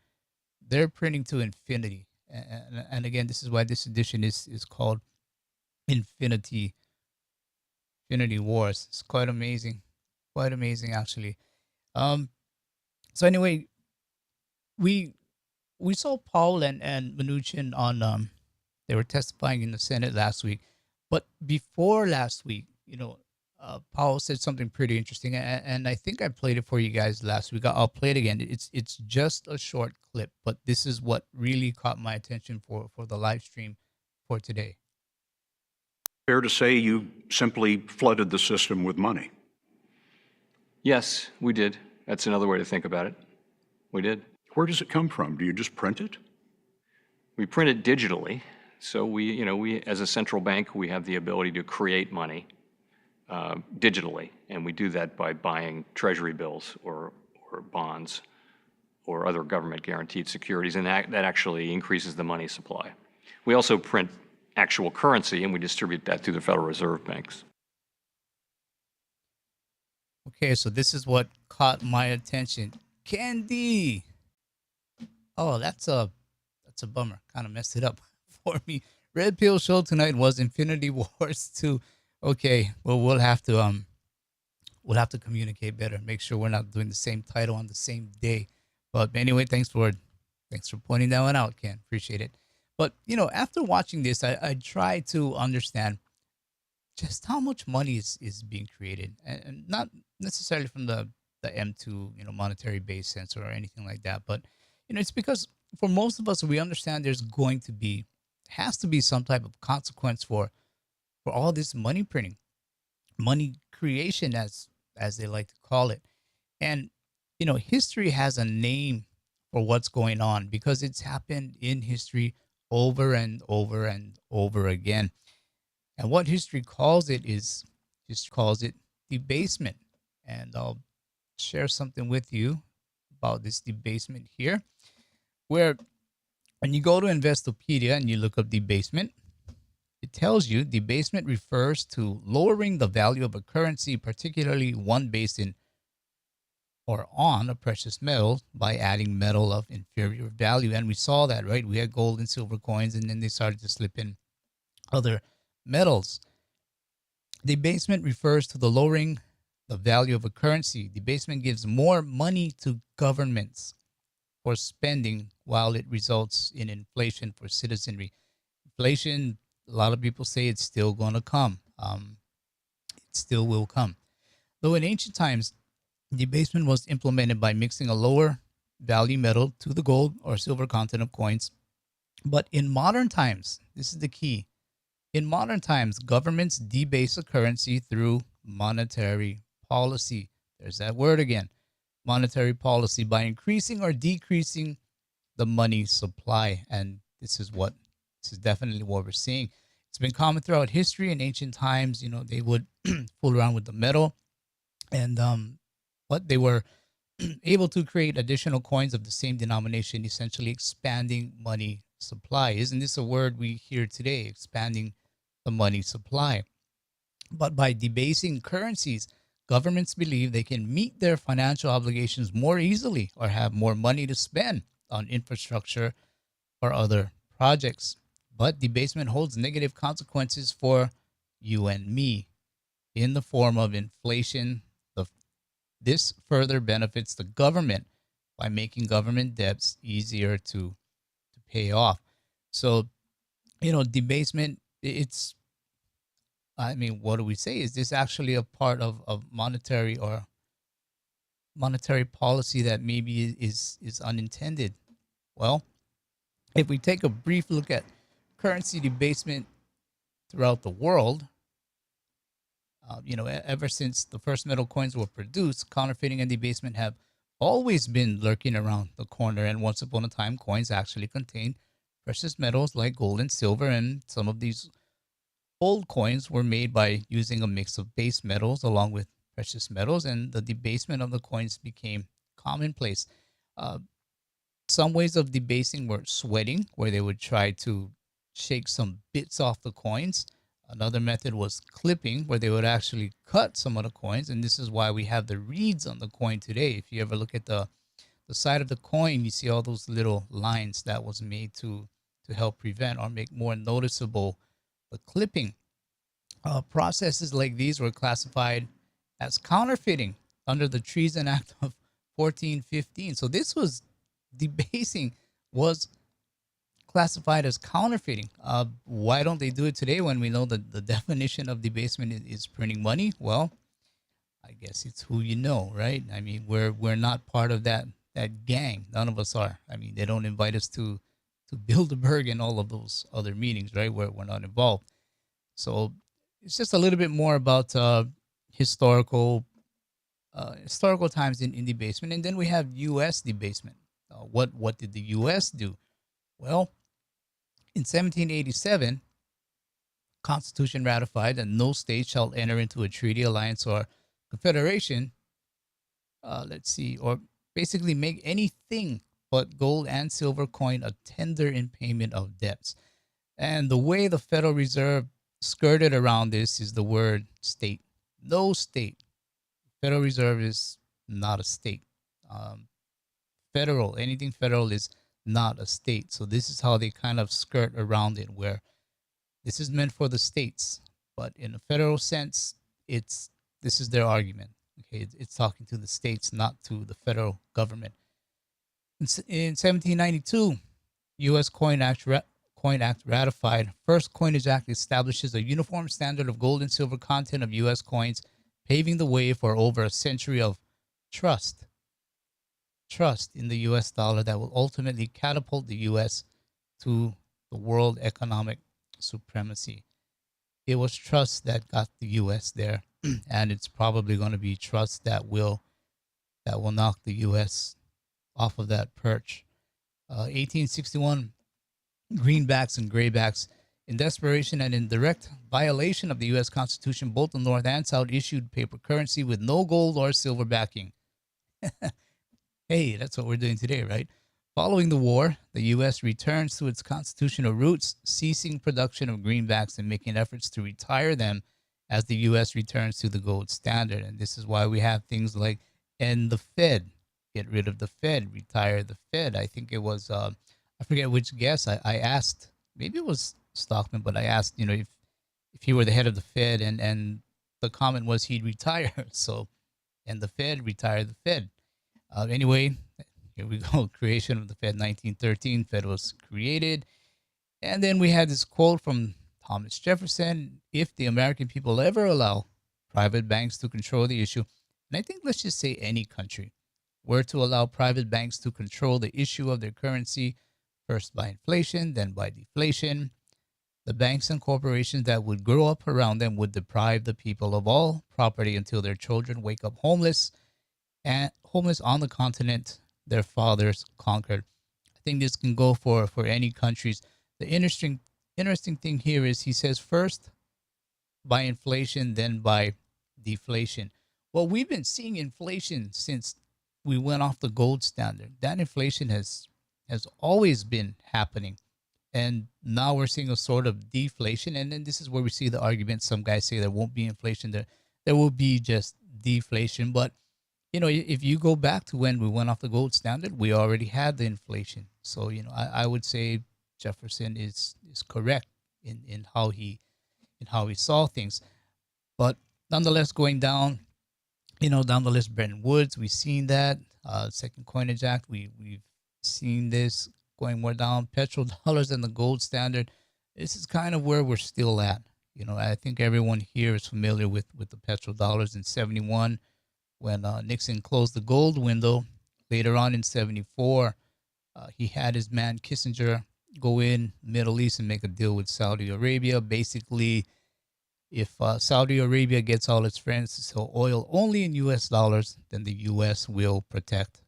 they're printing to infinity. And again, this is why this edition is called Infinity Wars. It's quite amazing. Quite amazing, actually. So anyway, we saw Powell and Mnuchin on they were testifying in the Senate last week. But before last week, Powell said something pretty interesting, and I think I played it for you guys last week. I'll play it again. It's just a short clip, but this is what really caught my attention for the live stream for today. Fair to say you simply flooded the system with money? Yes, we did. That's another way to think about it. We did. Where does it come from? Do you just print it? We print it digitally. So we as a central bank, we have the ability to create money digitally, and we do that by buying treasury bills or bonds or other government guaranteed securities, and that actually increases the money supply. We also print actual currency, and we distribute that through the Federal Reserve banks. Okay, so this is what caught my attention. Candy. Oh, that's a bummer. Kind of messed it up for me. Red Pill show tonight was Infinity Wars 2. Okay, well we'll have to communicate better. Make sure we're not doing the same title on the same day. But anyway, thanks for pointing that one out, Ken. Appreciate it. But after watching this, I try to understand just how much money is being created, and not necessarily from the M2 monetary base sense or anything like that, but it's because for most of us we understand there's going to be has to be some type of consequence for all this money printing, money creation, as they like to call it. And history has a name for what's going on because it's happened in history over and over and over again. And what history calls it is history calls it debasement. And I'll share something with you about this debasement here, where when you go to Investopedia and you look up debasement, it tells you debasement refers to lowering the value of a currency, particularly one based in or on a precious metal, by adding metal of inferior value. And we saw that, right? We had gold and silver coins, and then they started to slip in other metals. Debasement refers to the lowering the value of a currency. Debasement gives more money to governments for spending while it results in inflation for citizenry. Inflation, a lot of people say it's still going to come. It still will come. Though in ancient times, debasement was implemented by mixing a lower value metal to the gold or silver content of coins. But in modern times, this is the key. In modern times, governments debase a currency through monetary policy. There's that word again. Monetary policy, by increasing or decreasing the money supply. And this is definitely what we're seeing. It's been common throughout history. In ancient times, they would fool around with the metal, and what they were able to create additional coins of the same denomination, essentially expanding money supply. Isn't this a word we hear today? Expanding the money supply. But by debasing currencies, governments believe they can meet their financial obligations more easily or have more money to spend on infrastructure or other projects. But debasement holds negative consequences for you and me in the form of inflation. This further benefits the government by making government debts easier to pay off. So, debasement, I mean, what do we say? Is this actually a part of monetary or monetary policy that maybe is unintended? Well, if we take a brief look at currency debasement throughout the world, ever since the first metal coins were produced, counterfeiting and debasement have always been lurking around the corner. And once upon a time, coins actually contained precious metals like gold and silver. And some of these old coins were made by using a mix of base metals along with precious metals, and the debasement of the coins became commonplace. Uh, some ways of debasing were sweating, where they would try to shake some bits off the coins. Another method was clipping, where they would actually cut some of the coins, and this is why we have the reeds on the coin today. If you ever look at the side of the coin, you see all those little lines that was made to help prevent or make more noticeable the clipping. Processes like these were classified as counterfeiting under the Treason Act of 1415. So this was debasing was classified as counterfeiting. Why don't they do it today when we know that the definition of debasement is printing money? Well, I guess it's who you know, right? I mean, we're not part of that gang. None of us are. I mean, they don't invite us to Bilderberg and all of those other meetings, right? Where we're not involved. So it's just a little bit more about historical historical times in debasement, and then we have U.S. debasement. What did the U.S. do? Well, in 1787, Constitution ratified that no state shall enter into a treaty, alliance, or confederation. Let's see, or basically make anything but gold and silver coin a tender in payment of debts. And the way the Federal Reserve skirted around this is the word state. No state, Federal Reserve is not a state. Um, anything federal is not a state. So this is how they kind of skirt around it, where this is meant for the states, but in a federal sense, it's this is their argument. Okay, it's talking to the states, not to the federal government. In 1792, U.S. Coin Act ratified. First Coinage Act establishes a uniform standard of gold and silver content of U.S. coins, paving the way for over a century of trust in the U.S. dollar that will ultimately catapult the U.S. to the world economic supremacy. It was trust that got the U.S. there, and it's probably going to be trust that will knock the U.S. off of that perch. 1861, greenbacks and graybacks, in desperation and in direct violation of the U.S. Constitution, both the North and South issued paper currency with no gold or silver backing. Hey, that's what we're doing today, right? Following the war, the U.S. returns to its constitutional roots, ceasing production of greenbacks and making efforts to retire them as the U.S. returns to the gold standard. And this is why we have things like end the Fed, get rid of the Fed, retire the Fed. I think it was, I forget which guest I asked, maybe it was Stockman, but I asked, if he were the head of the Fed, and the comment was he'd retire. So, end the Fed, retire the Fed. Anyway, here we go. Creation of the Fed, 1913. Fed was created. And then we had this quote from Thomas Jefferson: if the American people ever allow private banks to control the issue, and I think let's just say any country, were to allow private banks to control the issue of their currency, first by inflation, then by deflation, the banks and corporations that would grow up around them would deprive the people of all property until their children wake up homeless on the continent their fathers conquered. I think this can go for any countries. The interesting thing here is he says first by inflation, then by deflation. Well, we've been seeing inflation since we went off the gold standard. That inflation has always been happening. And now we're seeing a sort of deflation. And then this is where we see the argument. Some guys say there won't be inflation. There will be just deflation. But if you go back to when we went off the gold standard, we already had the inflation. So, I would say Jefferson is correct in how he saw things. But nonetheless, going down the list, Bretton Woods, we've seen that. Second Coinage Act, we've seen this going more down. Petrodollars and the gold standard. This is kind of where we're still at. I think everyone here is familiar with the petrodollars in 71. When Nixon closed the gold window. Later on in 74, he had his man Kissinger go in Middle East and make a deal with Saudi Arabia. Basically, if Saudi Arabia gets all its friends to sell oil only in U.S. dollars, then the U.S. will protect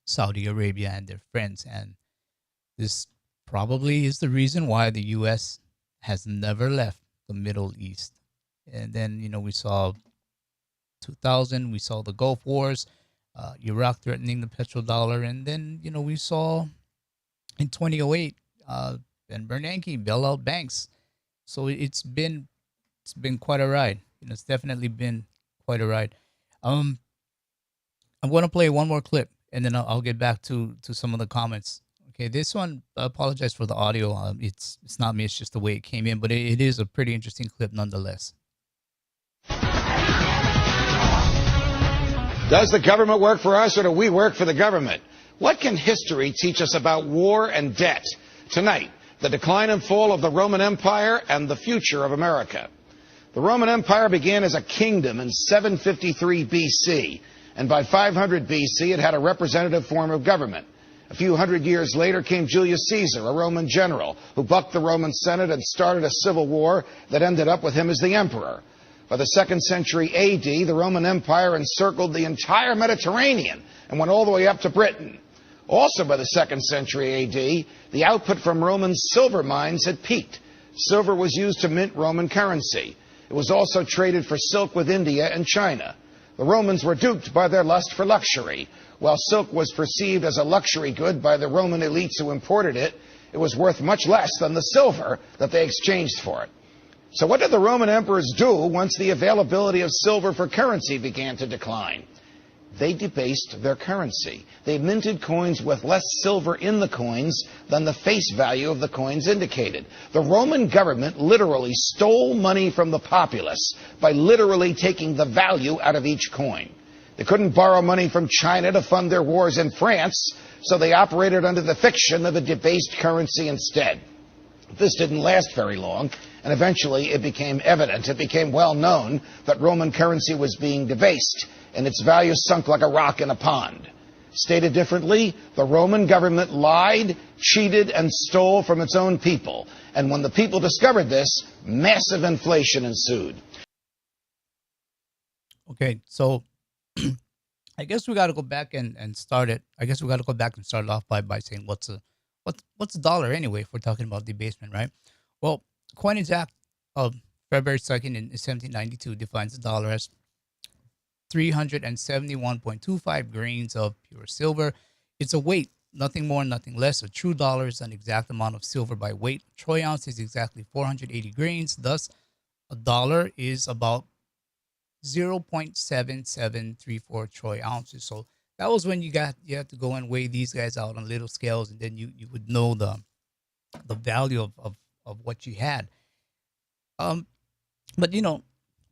Saudi Arabia and their friends. And this probably is the reason why the U.S. has never left the Middle East. And then, we saw 2000, we saw the Gulf Wars, Iraq threatening the petrodollar, and then we saw in 2008 Ben Bernanke bail out banks. So it's been quite a ride. It's definitely been quite a ride. I'm going to play one more clip, and then I'll get back to some of the comments. Okay, this one, I apologize for the audio. It's not me, it's just the way it came in, but it is a pretty interesting clip nonetheless. Does the government work for us, or do we work for the government? What can history teach us about war and debt? Tonight, the decline and fall of the Roman Empire and the future of America. The Roman Empire began as a kingdom in 753 BC, and by 500 BC it had a representative form of government. A few hundred years later came Julius Caesar, a Roman general, who bucked the Roman Senate and started a civil war that ended up with him as the emperor. By the 2nd century AD, the Roman Empire encircled the entire Mediterranean and went all the way up to Britain. Also by the 2nd century AD, the output from Roman silver mines had peaked. Silver was used to mint Roman currency. It was also traded for silk with India and China. The Romans were duped by their lust for luxury. While silk was perceived as a luxury good by the Roman elites who imported it, it was worth much less than the silver that they exchanged for it. So what did the Roman emperors do once the availability of silver for currency began to decline? They debased their currency. They minted coins with less silver in the coins than the face value of the coins indicated. The Roman government literally stole money from the populace by literally taking the value out of each coin. They couldn't borrow money from China to fund their wars in France, so they operated under the fiction of a debased currency instead. This didn't last very long, and eventually it became evident, it became well known that Roman currency was being debased, and its value sunk like a rock in a pond. Stated differently, the Roman government lied, cheated, and stole from its own people. And when the people discovered this, massive inflation ensued. Okay, so I guess we got to go back and start it. I guess we got to go back and start it off by saying what's a dollar anyway, if we're talking about debasement, right? Well, Coinage Act of February 2nd in 1792 defines the dollar as 371.25 grains of pure silver. It's a weight, nothing more, nothing less. A true dollar is an exact amount of silver by weight. A troy ounce is exactly 480 grains. Thus, a dollar is about 0.7734 troy ounces. So that was when you had to go and weigh these guys out on little scales, and then you would know the value of what you had. But you know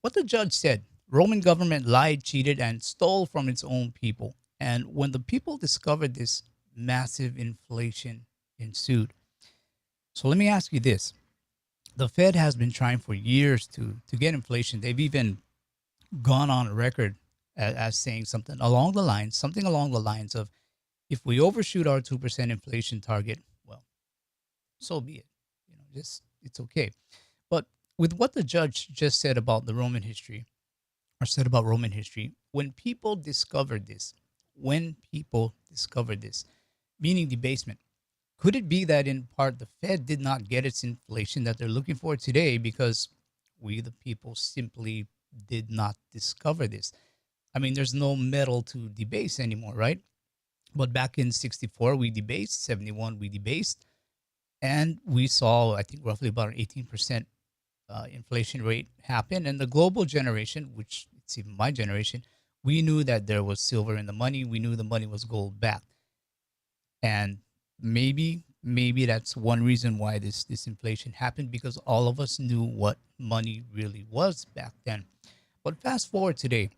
what the judge said. Roman government lied, cheated, and stole from its own people. And when the people discovered this, massive inflation ensued. So let me ask you this. The Fed has been trying for years to get inflation. They've even gone on record as saying something along the lines of, if we overshoot our 2% inflation target, well, so be it. It's okay. But with what the judge just said about Roman history, when people discovered this, meaning debasement, could it be that in part the Fed did not get its inflation that they're looking for today because we, the people, simply did not discover this? I mean, there's no metal to debase anymore, right? But back in 64, we debased, 71, we debased, and we saw, I think, roughly about an 18% inflation rate happen. And the global generation, which it's even my generation, we knew that there was silver in the money. We knew the money was gold backed. And maybe that's one reason why this inflation happened, because all of us knew what money really was back then. But fast forward today,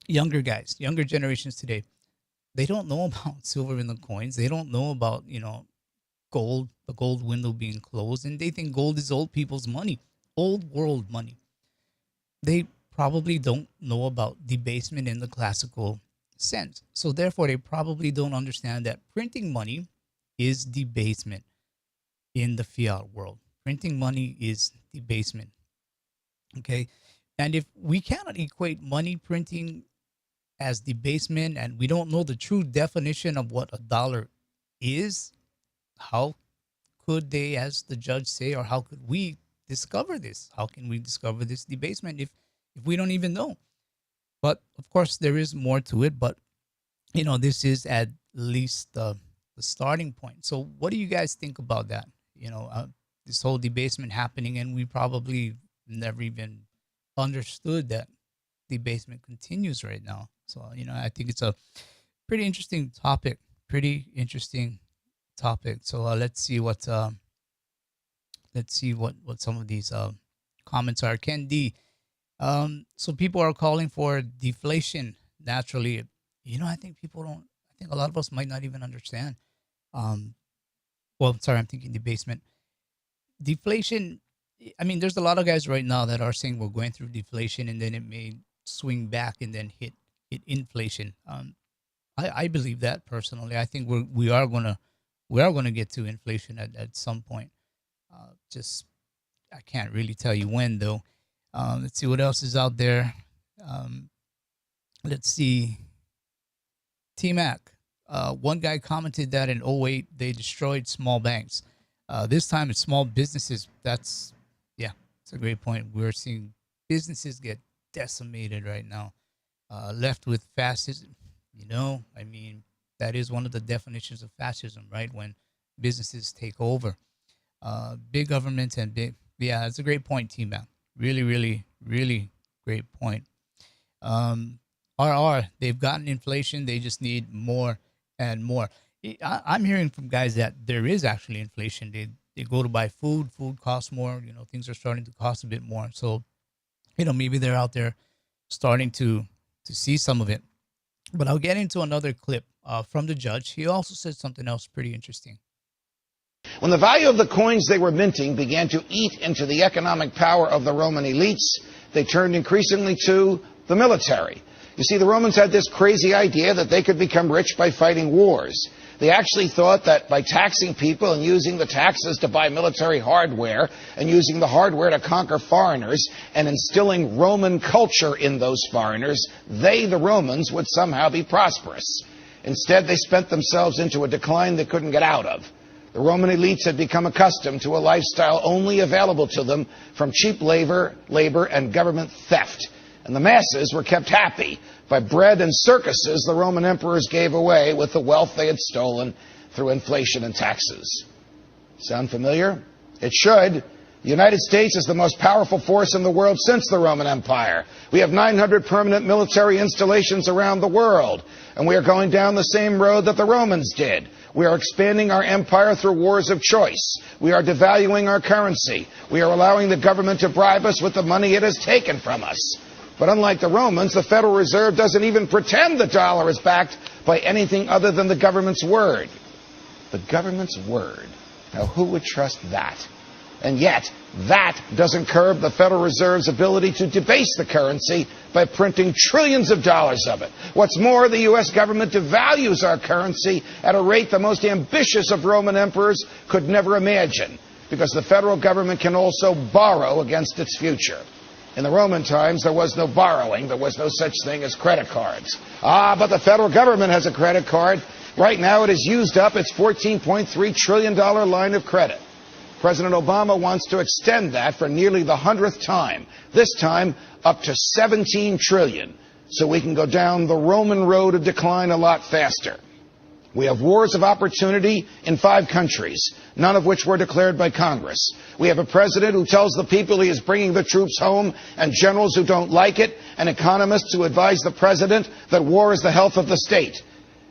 younger generations today, they don't know about silver in the coins. They don't know about, gold, the gold window being closed, and they think gold is old people's money, old world money. They probably don't know about debasement in the classical sense. So therefore, they probably don't understand that printing money is debasement in the fiat world. Printing money is debasement. Okay? And if we cannot equate money printing as debasement, and we don't know the true definition of what a dollar is, how could they, as the judge say, or how could we discover this? How can we discover this debasement if we don't even know? But of course, there is more to it. But this is at least the starting point. So, what do you guys think about that? This whole debasement happening, and we probably never even understood that debasement continues right now. So, I think it's a pretty interesting topic. So let's see what some of these comments are. Ken D. So people are calling for deflation naturally. I think a lot of us might not even understand. I'm thinking debasement. Deflation, I mean, there's a lot of guys right now that are saying we're going through deflation and then it may swing back and then hit inflation. I believe that personally. I think we are gonna get to inflation at some point. I can't really tell you when though. Let's see what else is out there. Let's see. T-Mac. One guy commented that in '08 they destroyed small banks. This time it's small businesses. It's a great point. We're seeing businesses get decimated right now. Left with fascism. That is one of the definitions of fascism, right? When businesses take over. Big government and Yeah, that's a great point, T-Man. Really, really, really great point. Um, they've gotten inflation. They just need more and more. I'm hearing from guys that there is actually inflation. They go to buy food. Food costs more. Things are starting to cost a bit more. So, maybe they're out there starting to see some of it. But I'll get into another clip from the judge. He also said something else pretty interesting. When the value of the coins they were minting began to eat into the economic power of the Roman elites, they turned increasingly to the military. You see, the Romans had this crazy idea that they could become rich by fighting wars. They actually thought that by taxing people and using the taxes to buy military hardware and using the hardware to conquer foreigners and instilling Roman culture in those foreigners, they, the Romans, would somehow be prosperous. Instead, they spent themselves into a decline they couldn't get out of. The Roman elites had become accustomed to a lifestyle only available to them from cheap labor and government theft. And the masses were kept happy by bread and circuses the Roman emperors gave away with the wealth they had stolen through inflation and taxes. Sound familiar? It should. The United States is the most powerful force in the world since the Roman Empire. We have 900 permanent military installations around the world, and we are going down the same road that the Romans did. We are expanding our empire through wars of choice. We are devaluing our currency. We are allowing the government to bribe us with the money it has taken from us. But unlike the Romans, the Federal Reserve doesn't even pretend the dollar is backed by anything other than the government's word. The government's word. Now, who would trust that? And yet, that doesn't curb the Federal Reserve's ability to debase the currency by printing trillions of dollars of it. What's more, the U.S. government devalues our currency at a rate the most ambitious of Roman emperors could never imagine, because the federal government can also borrow against its future. In the Roman times, there was no borrowing. There was no such thing as credit cards. But the federal government has a credit card. Right now, it has used up its $14.3 trillion line of credit. President Obama wants to extend that for nearly the 100th time, this time up to $17 trillion, so we can go down the Roman road of decline a lot faster. We have wars of opportunity in 5 countries, none of which were declared by Congress. We have a president who tells the people he is bringing the troops home, and generals who don't like it, and economists who advise the president that war is the health of the state.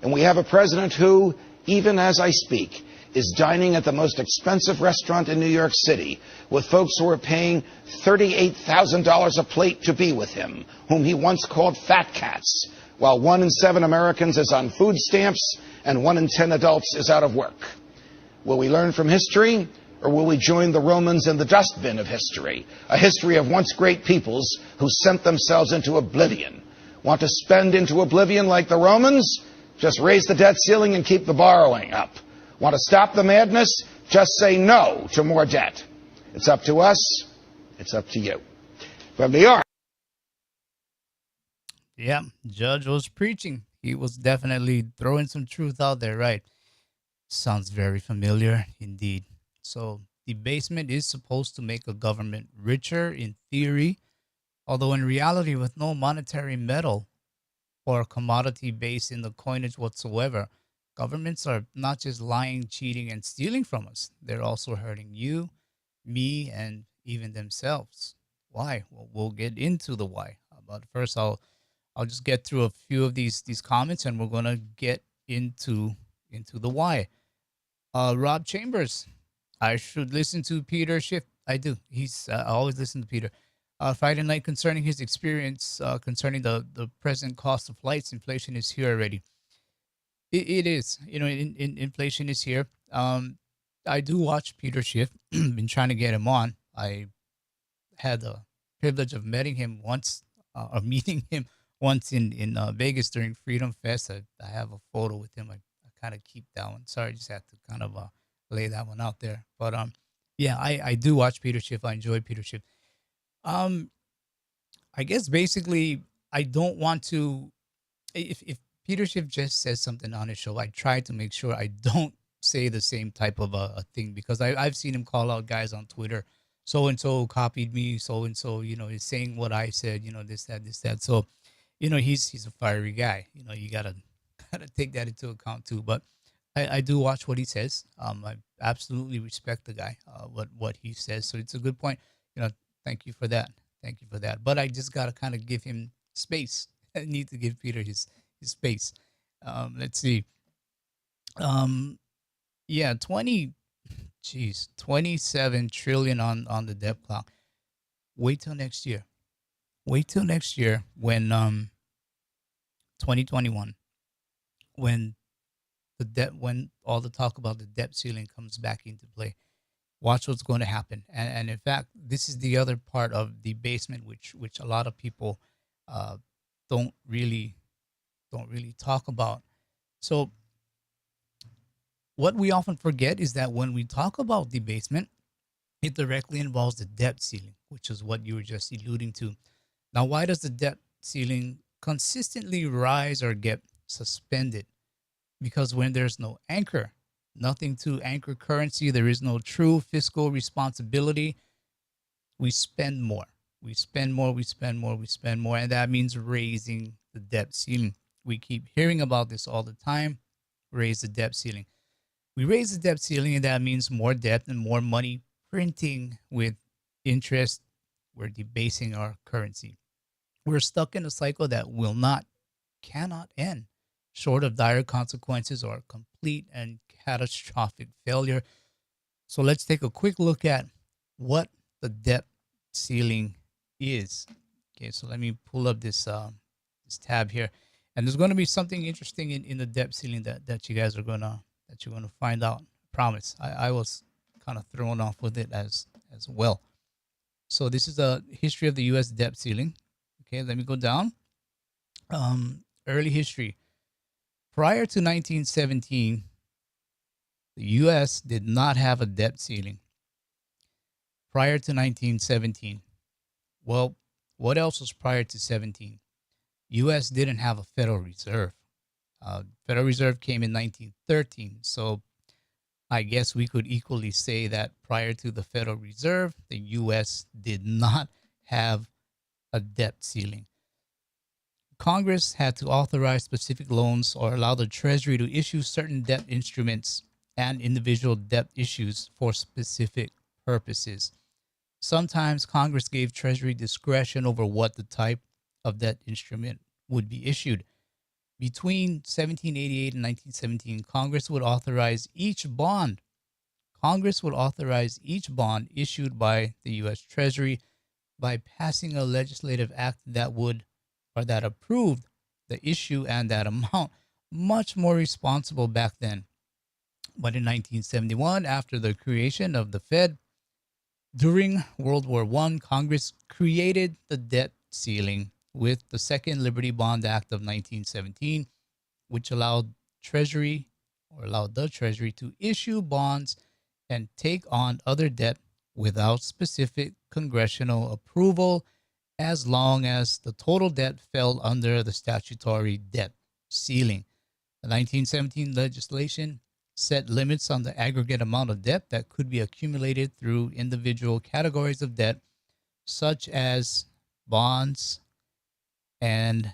And we have a president who, even as I speak, is dining at the most expensive restaurant in New York City with folks who are paying $38,000 a plate to be with him, whom he once called fat cats, while 1 in 7 Americans is on food stamps and 1 in 10 adults is out of work. Will we learn from history, or will we join the Romans in the dustbin of history, a history of once great peoples who sent themselves into oblivion? Want to spend into oblivion like the Romans? Just raise the debt ceiling and keep the borrowing up. Want to stop the madness? Just say no to more debt. It's up to us. It's up to you. From New York. Yeah, Judge was preaching. He was definitely throwing some truth out there, right? Sounds very familiar indeed. So, debasement is supposed to make a government richer in theory, although in reality, with no monetary metal or commodity base in the coinage whatsoever, governments are not just lying, cheating, and stealing from us. They're also hurting you, me, and even themselves. Why? Well, we'll get into the why. But first, I'll just get through a few of these comments, and we're gonna get into the why. Rob Chambers, I should listen to Peter Schiff. I do. I always listen to Peter. Friday night concerning his experience concerning the present cost of flights. Inflation is here already. It is. Inflation is here. I do watch Peter Schiff. Been trying to get him on. I had the privilege of meeting him once in Vegas during Freedom Fest. I have a photo with him. I kind of keep that one. Sorry, I just had to kind of lay that one out there. But yeah, I do watch Peter Schiff. I enjoy Peter Schiff. I guess basically I don't want to. If Peter Schiff just says something on his show, I try to make sure I don't say the same type of a thing, because I've seen him call out guys on Twitter. So and so copied me. So and so, is saying what I said. This, that, this, that. So, he's a fiery guy. You gotta take that into account too. But I do watch what he says. I absolutely respect the guy, what he says. So it's a good point. You know, thank you for that. Thank you for that. But I just gotta kind of give him space. I need to give Peter his space. Let's see. Um, yeah, 27 trillion on the debt clock. Wait till next year. Wait till next year when 2021, when when all the talk about the debt ceiling comes back into play. Watch what's going to happen. And in fact, this is the other part of debasement, which a lot of people uh, don't really don't really talk about. So what we often forget is that when we talk about debasement, it directly involves the debt ceiling, which is what you were just alluding to. Now, why does the debt ceiling consistently rise or get suspended? Because when there's no anchor, nothing to anchor currency, there is no true fiscal responsibility, we spend more. We spend more, we spend more, we spend more. And that means raising the debt ceiling. We keep hearing about this all the time. Raise the debt ceiling. We raise the debt ceiling, and that means more debt and more money printing with interest. We're debasing our currency. We're stuck in a cycle that cannot end, short of dire consequences or complete and catastrophic failure. So let's take a quick look at what the debt ceiling is. Okay, so let me pull up this tab here, and there's going to be something interesting in the debt ceiling that you guys are gonna find out. I promise. I was kind of thrown off with it as well. So this is the history of the U.S. debt ceiling. Okay, let me go down. Early history. Prior to 1917, the U.S. did not have a debt ceiling. Prior to 1917. Well, what else was prior to 17? U.S. didn't have a Federal Reserve. Federal Reserve came in 1913. So I guess we could equally say that prior to the Federal Reserve, the U.S. did not have a debt ceiling. Congress had to authorize specific loans or allow the Treasury to issue certain debt instruments and individual debt issues for specific purposes. Sometimes Congress gave Treasury discretion over what the type of debt instrument would be issued. Between 1788 and 1917, Congress would authorize each bond issued by the U.S. Treasury by passing a legislative act that approved the issue and that amount. Much more responsible back then. But in 1971, after the creation of the Fed, during World War I, Congress created the debt ceiling with the Second Liberty Bond Act of 1917, which allowed the Treasury to issue bonds and take on other debt without specific congressional approval, as long as the total debt fell under the statutory debt ceiling. The 1917 legislation set limits on the aggregate amount of debt that could be accumulated through individual categories of debt, such as bonds and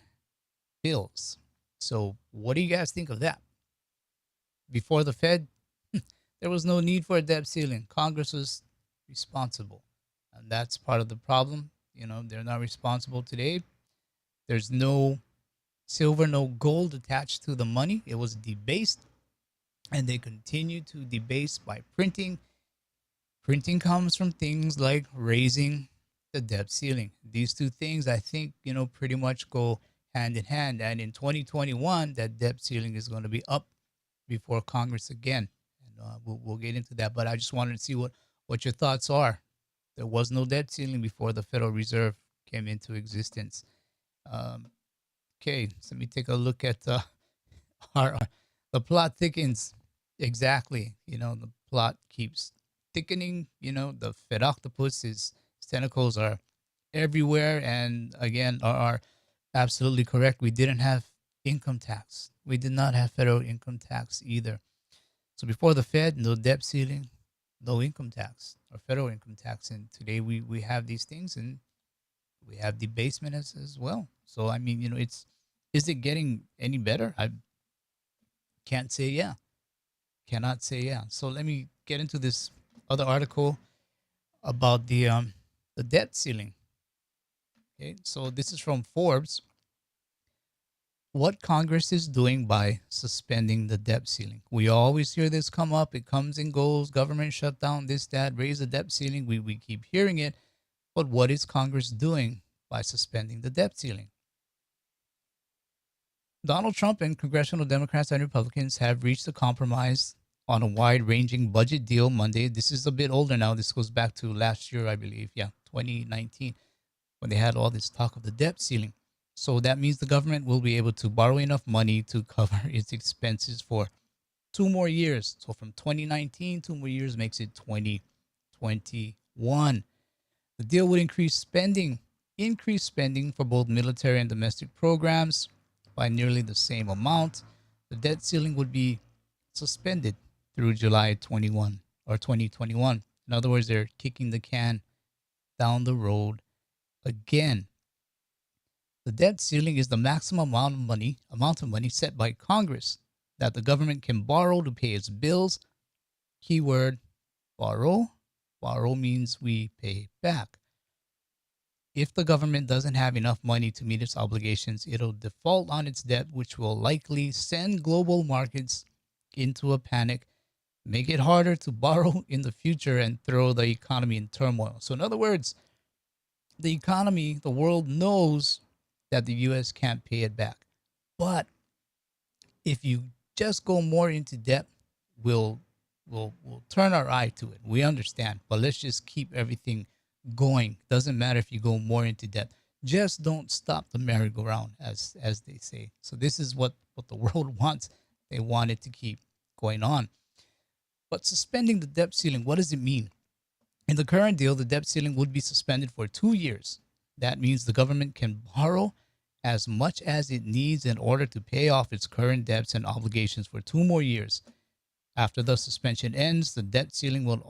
bills. So, what do you guys think of that? Before the Fed, there was no need for a debt ceiling. Congress was responsible. And that's part of the problem. You know, they're not responsible today. There's no silver, no gold attached to the money. It was debased, and they continue to debase by printing. Printing comes from things like raising the debt ceiling. These two things, I think, pretty much go hand in hand. And in 2021, that debt ceiling is going to be up before Congress again. And we'll get into that. But I just wanted to see what your thoughts are. There was no debt ceiling before the Federal Reserve came into existence. Okay, so let me take a look at our the plot thickens. Exactly. The plot keeps thickening. The Fed octopus, his tentacles are everywhere. And again, are absolutely correct. We didn't have income tax. We did not have federal income tax either. So before the Fed, no debt ceiling, no income tax or federal income tax. And today we have these things, and we have debasement as well. So, I mean, is it getting any better? I can't say yeah. Cannot say yeah. So let me get into this other article about the debt ceiling. Okay, so this is from Forbes. What Congress is doing by suspending the debt ceiling. We always hear this come up. It comes and goes. Government shutdown, this, that, raise the debt ceiling. We keep hearing it. But what is Congress doing by suspending the debt ceiling? Donald Trump and congressional Democrats and Republicans have reached a compromise on a wide-ranging budget deal Monday. This is a bit older now. This goes back to last year, I believe. Yeah, 2019, when they had all this talk of the debt ceiling. So that means the government will be able to borrow enough money to cover its expenses for 2 more years. So from 2019, 2 more years makes it 2021. The deal would increase spending for both military and domestic programs by nearly the same amount. The debt ceiling would be suspended through July 21 or 2021. In other words, they're kicking the can down the road again. The debt ceiling is the maximum amount of money set by Congress that the government can borrow to pay its bills. Keyword, borrow. Borrow means we pay back. If the government doesn't have enough money to meet its obligations, it'll default on its debt, which will likely send global markets into a panic, make it harder to borrow in the future, and throw the economy in turmoil. So in other words, the economy, the world knows that the U.S. can't pay it back. But if you just go more into debt, we'll turn our eye to it. We understand, but let's just keep everything going. Doesn't matter if you go more into debt. Just don't stop the merry-go-round, as they say. So this is what the world wants. They want it to keep going on. But suspending the debt ceiling, what does it mean? In the current deal, the debt ceiling would be suspended for 2 years. That means the government can borrow as much as it needs in order to pay off its current debts and obligations for 2 more years. After the suspension ends, the debt ceiling will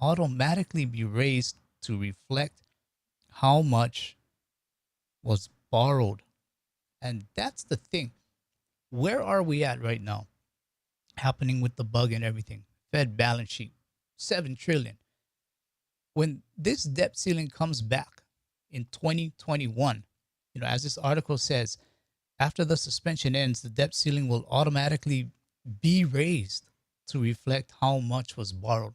automatically be raised to reflect how much was borrowed. And that's the thing. Where are we at right now? Happening with the bug and everything. Fed balance sheet, 7 trillion. When this debt ceiling comes back in 2021, as this article says, after the suspension ends, the debt ceiling will automatically be raised to reflect how much was borrowed.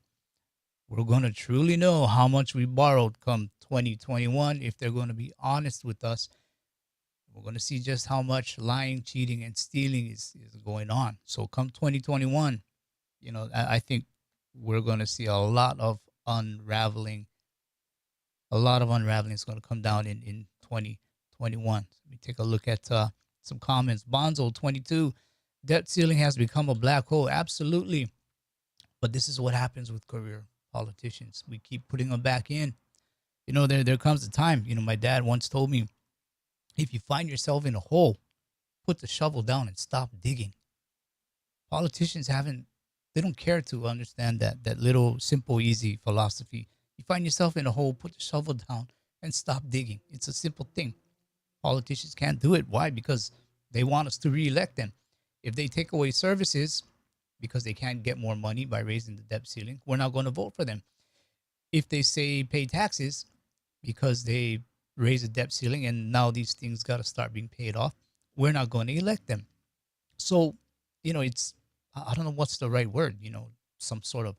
We're going to truly know how much we borrowed come 2021 if they're going to be honest with us. We're going to see just how much lying, cheating, and stealing is going on. So come 2021, I think we're going to see a lot of unraveling. A lot of unraveling is going to come down in 2021. Let me take a look at some comments. Bonzo22, debt ceiling has become a black hole. Absolutely. But this is what happens with career politicians. We keep putting them back in. There comes a time, my dad once told me, if you find yourself in a hole, put the shovel down and stop digging. Politicians they don't care to understand that little simple, easy philosophy. You find yourself in a hole, put the shovel down and stop digging. It's a simple thing. Politicians can't do it. Why? Because they want us to re-elect them. If they take away services because they can't get more money by raising the debt ceiling, we're not going to vote for them. If they say pay taxes because they raise the debt ceiling and now these things got to start being paid off, we're not going to elect them. So, it's, I don't know what's the right word, some sort of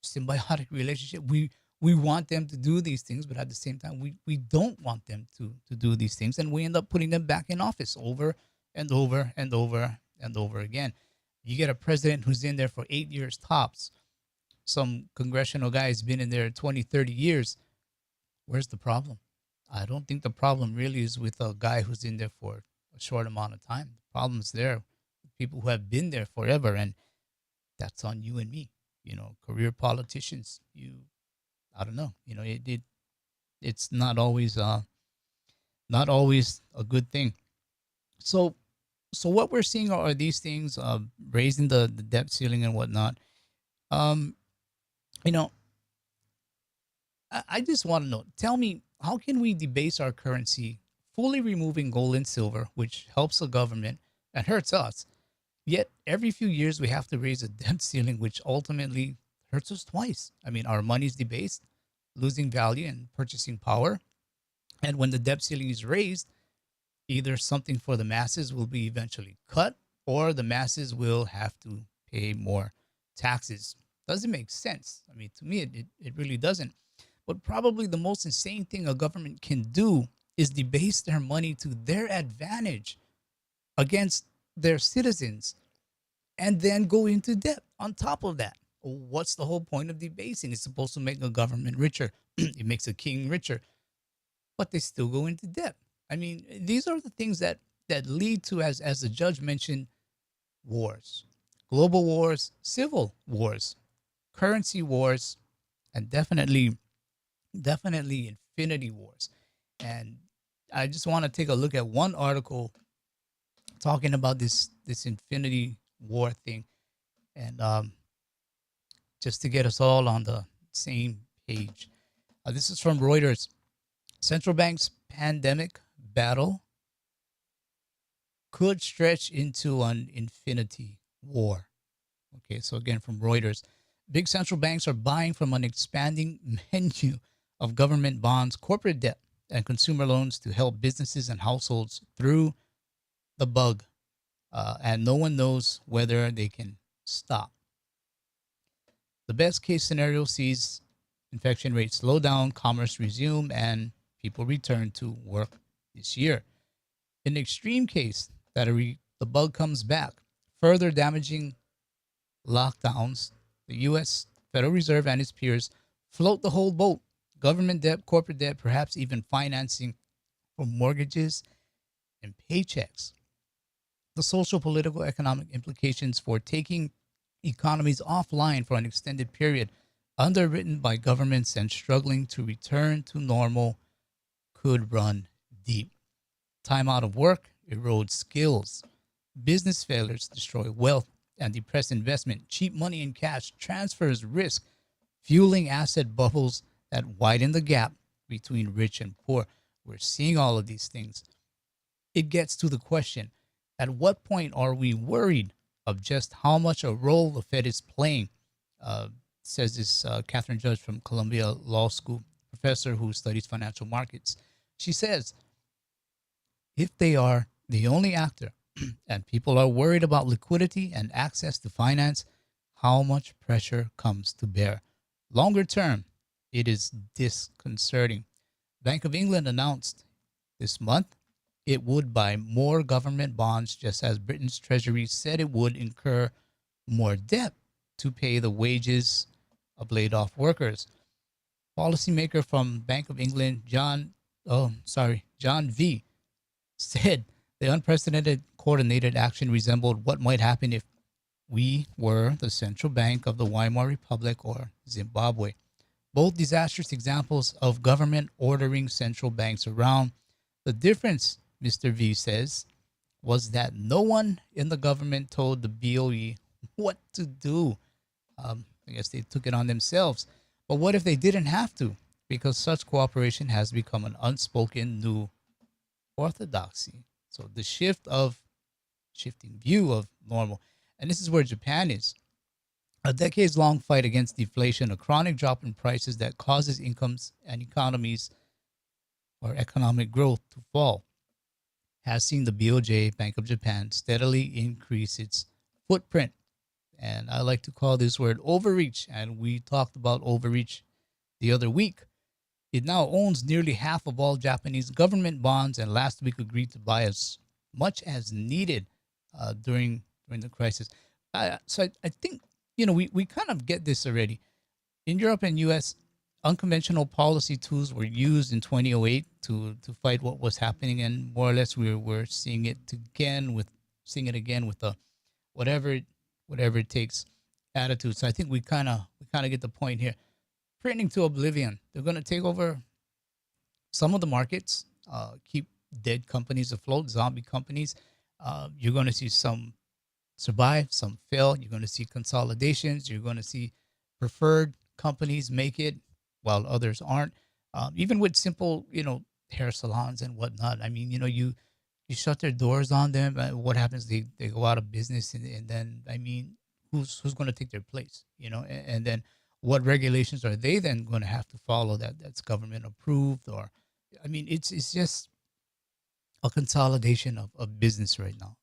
symbiotic relationship. We want them to do these things, but at the same time, we don't want them to do these things. And we end up putting them back in office over and over and over and over again. You get a president who's in there for 8 years tops. Some congressional guy has been in there 20, 30 years. Where's the problem? I don't think the problem really is with a guy who's in there for a short amount of time. The problem's there with people who have been there forever. And that's on you and me. Career politicians, I don't know. It's not always a good thing. So what we're seeing are these things, raising the debt ceiling and whatnot. I just want to know. Tell me, how can we debase our currency, fully removing gold and silver, which helps the government and hurts us, yet every few years we have to raise a debt ceiling, which ultimately hurts us twice. I mean, our money's debased, losing value and purchasing power. And when the debt ceiling is raised, either something for the masses will be eventually cut, or the masses will have to pay more taxes. Doesn't make sense. I mean, to me, it really doesn't. But probably the most insane thing a government can do is debase their money to their advantage against their citizens and then go into debt on top of that. What's the whole point of debasing? It's supposed to make a government richer. It makes a king richer, but they still go into debt. I mean, these are the things that lead to, as the judge mentioned, wars, global wars, civil wars, currency wars, and definitely infinity wars. And I just want to take a look at one article talking about this infinity war thing, and just to get us all on the same page. This is from Reuters. Central banks pandemic battle could stretch into an infinity war. Okay, so again from Reuters, big central banks are buying from an expanding menu of government bonds, corporate debt, and consumer loans to help businesses and households through the bug. And no one knows whether they can stop. The best case scenario sees infection rates slow down, commerce resume, and people return to work this year. In the extreme case that the bug comes back, further damaging lockdowns, the U.S. Federal Reserve and its peers float the whole boat. Government debt, corporate debt, perhaps even financing for mortgages and paychecks. The social, political, economic implications for taking economies offline for an extended period, underwritten by governments and struggling to return to normal, could run deep. Time out of work erodes skills. Business failures destroy wealth and depress investment. Cheap money in cash transfers risk, fueling asset bubbles that widen the gap between rich and poor. We're seeing all of these things. It gets to the question, at what point are we worried of just how much a role the Fed is playing? Says this Catherine Judge from Columbia Law School, professor who studies financial markets. She says, if they are the only actor and people are worried about liquidity and access to finance, how much pressure comes to bear? Longer term, it is disconcerting. Bank of England announced this month it would buy more government bonds, just as Britain's Treasury said it would incur more debt to pay the wages of laid off workers. Policymaker from Bank of England, John V, said the unprecedented coordinated action resembled what might happen if we were the central bank of the Weimar Republic or Zimbabwe. Both disastrous examples of government ordering central banks around. The difference, Mr. V says, was that no one in the government told the BOE what to do. I guess they took it on themselves. But what if they didn't have to? Because such cooperation has become an unspoken new orthodoxy. So the shifting view of normal. And this is where Japan is. A decades-long fight against deflation, a chronic drop in prices that causes incomes and economies or economic growth to fall, has seen the BOJ, Bank of Japan, steadily increase its footprint. And I like to call this word overreach. And we talked about overreach the other week. It now owns nearly half of all Japanese government bonds, and last week agreed to buy as much as needed during the crisis. So I think, we kind of get this already. In Europe and U.S., unconventional policy tools were used in 2008 to fight what was happening, and more or less we're seeing it again with the whatever it takes attitude. So I think we kind of get the point here. Printing to oblivion. They're going to take over some of the markets, keep dead companies afloat, zombie companies. You're going to see some survive, some fail. You're going to see consolidations. You're going to see preferred companies make it while others aren't. Even with simple, hair salons and whatnot. I mean, you you shut their doors on them. What happens? They go out of business, and then I mean, who's going to take their place? And then what regulations are they then going to have to follow that's government approved? Or I mean, it's just a consolidation of business right now.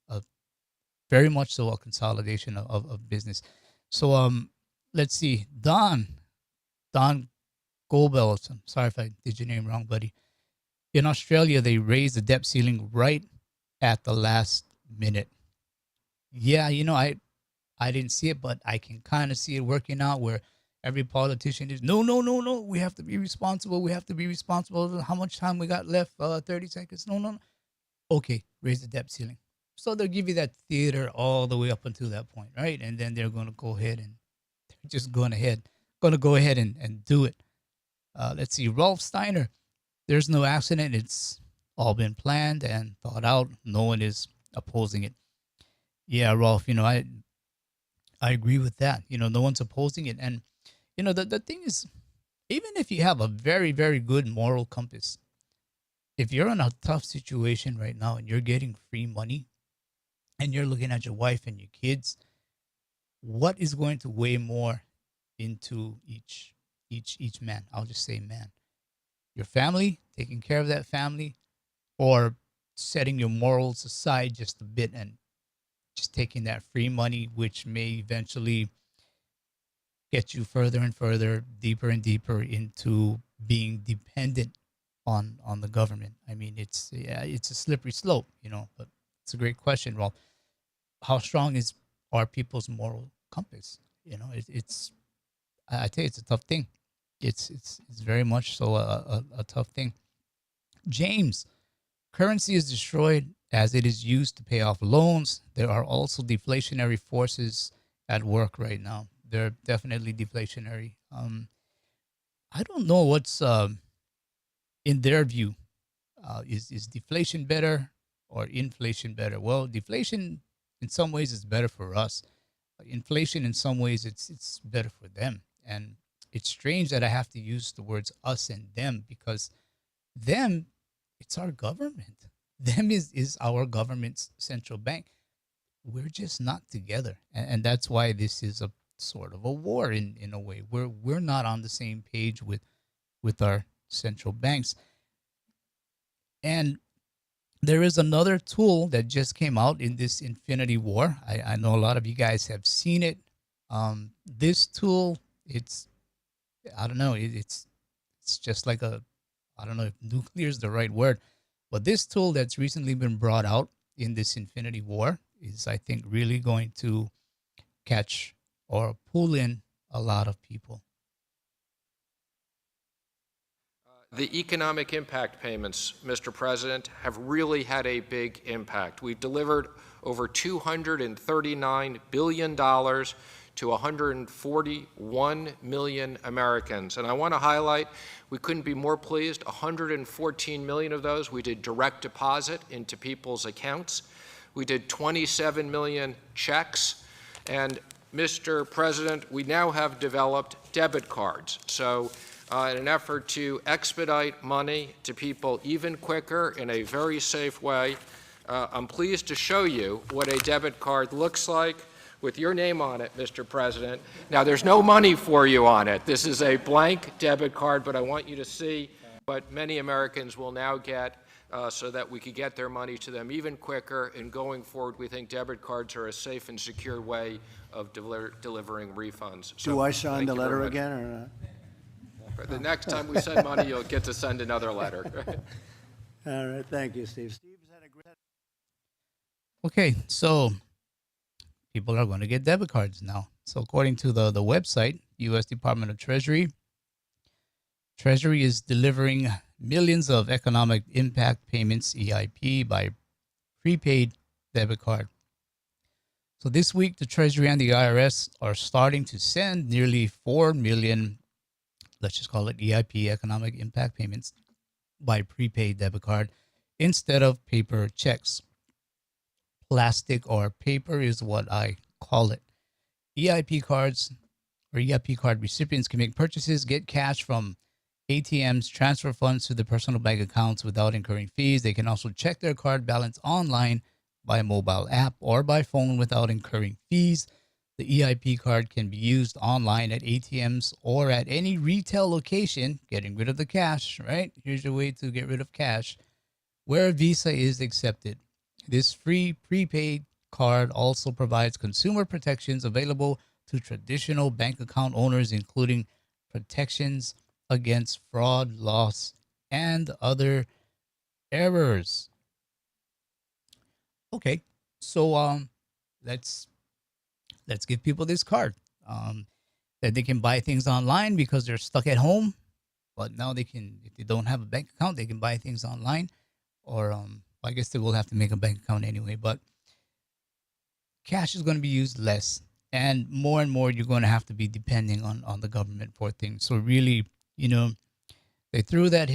Very much so a consolidation of business. So let's see, Don Goldbells. I'm sorry if I did your name wrong, buddy. In Australia, they raised the debt ceiling right at the last minute. Yeah, I didn't see it, but I can kind of see it working out where every politician is no, no, no, no. We have to be responsible. We have to be responsible. How much time we got left? 30 seconds. No, no, no. Okay, raise the debt ceiling. So they'll give you that theater all the way up until that point, right? And then they're going to go ahead and they're just going to go ahead and do it. Let's see, Rolf Steiner. There's no accident. It's all been planned and thought out. No one is opposing it. Yeah, Rolf, I agree with that. No one's opposing it. And, the thing is, even if you have a very, very good moral compass, if you're in a tough situation right now and you're getting free money and you're looking at your wife and your kids, what is going to weigh more into each man? I'll just say man. Your family, taking care of that family, or setting your morals aside just a bit and just taking that free money, which may eventually get you further and further, deeper and deeper into being dependent on the government. I mean, it's a slippery slope, but it's a great question. Well, how strong is our people's moral compass? It's I tell you, it's a tough thing. It's very much so a tough thing. James, currency is destroyed as it is used to pay off loans. There are also deflationary forces at work right now. They're definitely deflationary. I don't know what's in their view. Is deflation better or inflation better? Well, deflation in some ways is better for us. Inflation in some ways it's better for them. And it's strange that I have to use the words us and them, because them, it's our government. Them is our government's central bank. We're just not together. And that's why this is a sort of a war in a way. We're not on the same page with our central banks. And there is another tool that just came out in this Infinity War. I know a lot of you guys have seen it. This tool, I don't know, it's just like I don't know if nuclear is the right word, but this tool that's recently been brought out in this Infinity War is, I think, really going to catch or pull in a lot of people. The economic impact payments, Mr. President, have really had a big impact. We've delivered over $239 billion to 141 million Americans. And I want to highlight, we couldn't be more pleased. 114 million of those we did direct deposit into people's accounts. We did 27 million checks. And Mr. President, we now have developed debit cards. So in an effort to expedite money to people even quicker in a very safe way, I'm pleased to show you what a debit card looks like with your name on it, Mr. President. Now, there's no money for you on it. This is a blank debit card, but I want you to see what many Americans will now get so that we could get their money to them even quicker. And going forward, we think debit cards are a safe and secure way of delivering refunds. So, do I sign the letter again or not? The next time we send money, you'll get to send another letter. All right, thank you, Steve. Okay, so people are going to get debit cards now. So according to the website, U.S. Department of Treasury is delivering millions of economic impact payments, EIP, by prepaid debit card. So this week, the Treasury and the IRS are starting to send nearly 4 million, let's just call it EIP, economic impact payments, by prepaid debit card instead of paper checks. Plastic or paper is what I call it. EIP cards or EIP card recipients can make purchases, get cash from ATMs transfer funds to their personal bank accounts without incurring fees. They can also check their card balance online by mobile app or by phone without incurring fees. The EIP card can be used online at ATMs or at any retail location, getting rid of the cash, right? Here's your way to get rid of cash, where Visa is accepted. This free prepaid card also provides consumer protections available to traditional bank account owners, including protections against fraud, loss, and other errors. Okay, so let's give people this card that they can buy things online because they're stuck at home, but now they can, if they don't have a bank account, they can buy things online, or I guess they will have to make a bank account anyway. But cash is going to be used less, and more you're going to have to be depending on the government for things. So really, they threw that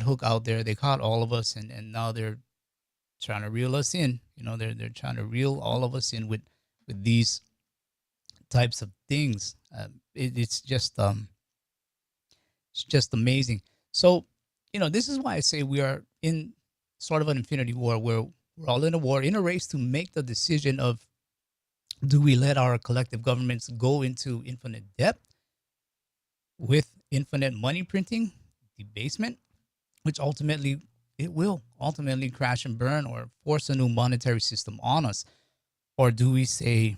hook out there. They caught all of us, and now they're trying to reel us in. They're trying to reel all of us in with these types of things. It's just amazing. So this is why I say we are in sort of an infinity war, where we're all in a war, in a race to make the decision of, do we let our collective governments go into infinite debt with infinite money printing, debasement, which ultimately it will ultimately crash and burn or force a new monetary system on us? Or do we say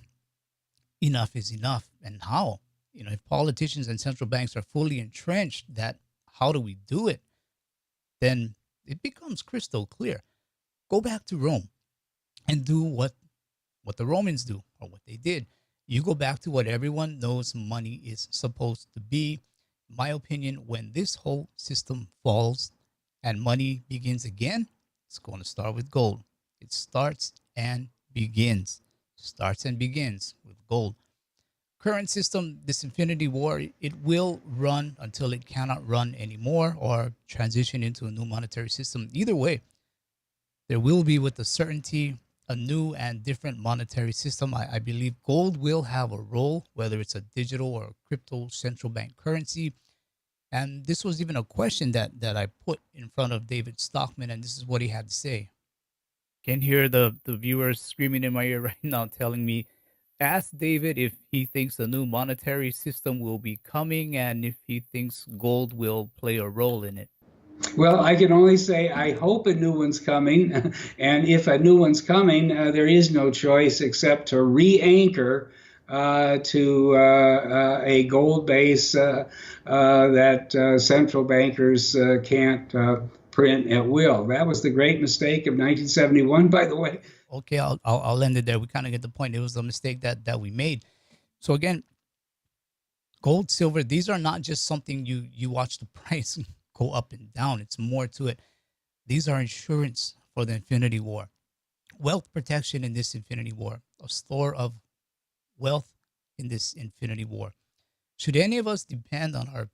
enough is enough? And how? If politicians and central banks are fully entrenched that how do we do it, then it becomes crystal clear. Go back to Rome and do what the Romans do, or what they did. You go back to what everyone knows money is supposed to be. In my opinion, when this whole system falls and money begins again, it's going to start with gold. It starts and begins with gold. Current system, this infinity war, it will run until it cannot run anymore, or transition into a new monetary system. Either way, there will be, with the certainty, a new and different monetary system. I believe gold will have a role, whether it's a digital or a crypto central bank currency. And this was even a question that I put in front of David Stockman, and this is what he had to say. Can hear the viewers screaming in my ear right now, telling me, ask David if he thinks a new monetary system will be coming and if he thinks gold will play a role in it. Well, I can only say I hope a new one's coming. And if a new one's coming, there is no choice except to re-anchor to a gold base that central bankers can't print at will. That was the great mistake of 1971, by the way. Okay, I'll end it there. We kind of get the point. It was a mistake that we made. So again, gold, silver, these are not just something you watch the price go up and down. It's more to it. These are insurance for the infinity war. Wealth protection in this infinity war. A store of wealth in this infinity war. Should any of us depend on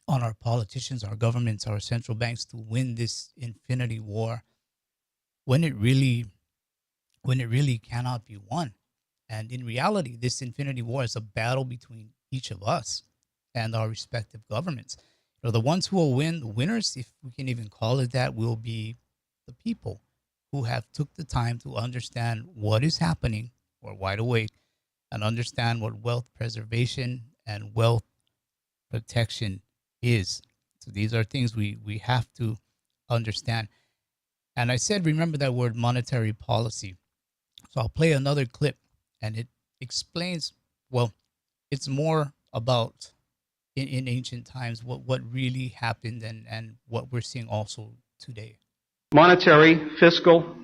our politicians, our governments, our central banks to win this infinity war, when it really cannot be won? And in reality, this infinity war is a battle between each of us and our respective governments. The ones who will win, the winners, if we can even call it that, will be the people who have took the time to understand what is happening, or wide awake, and understand what wealth preservation and wealth protection is. So these are things we have to understand. And I said, remember that word, monetary policy. So I'll play another clip, and it explains, well, it's more about in ancient times what really happened and what we're seeing also today. Monetary, fiscal,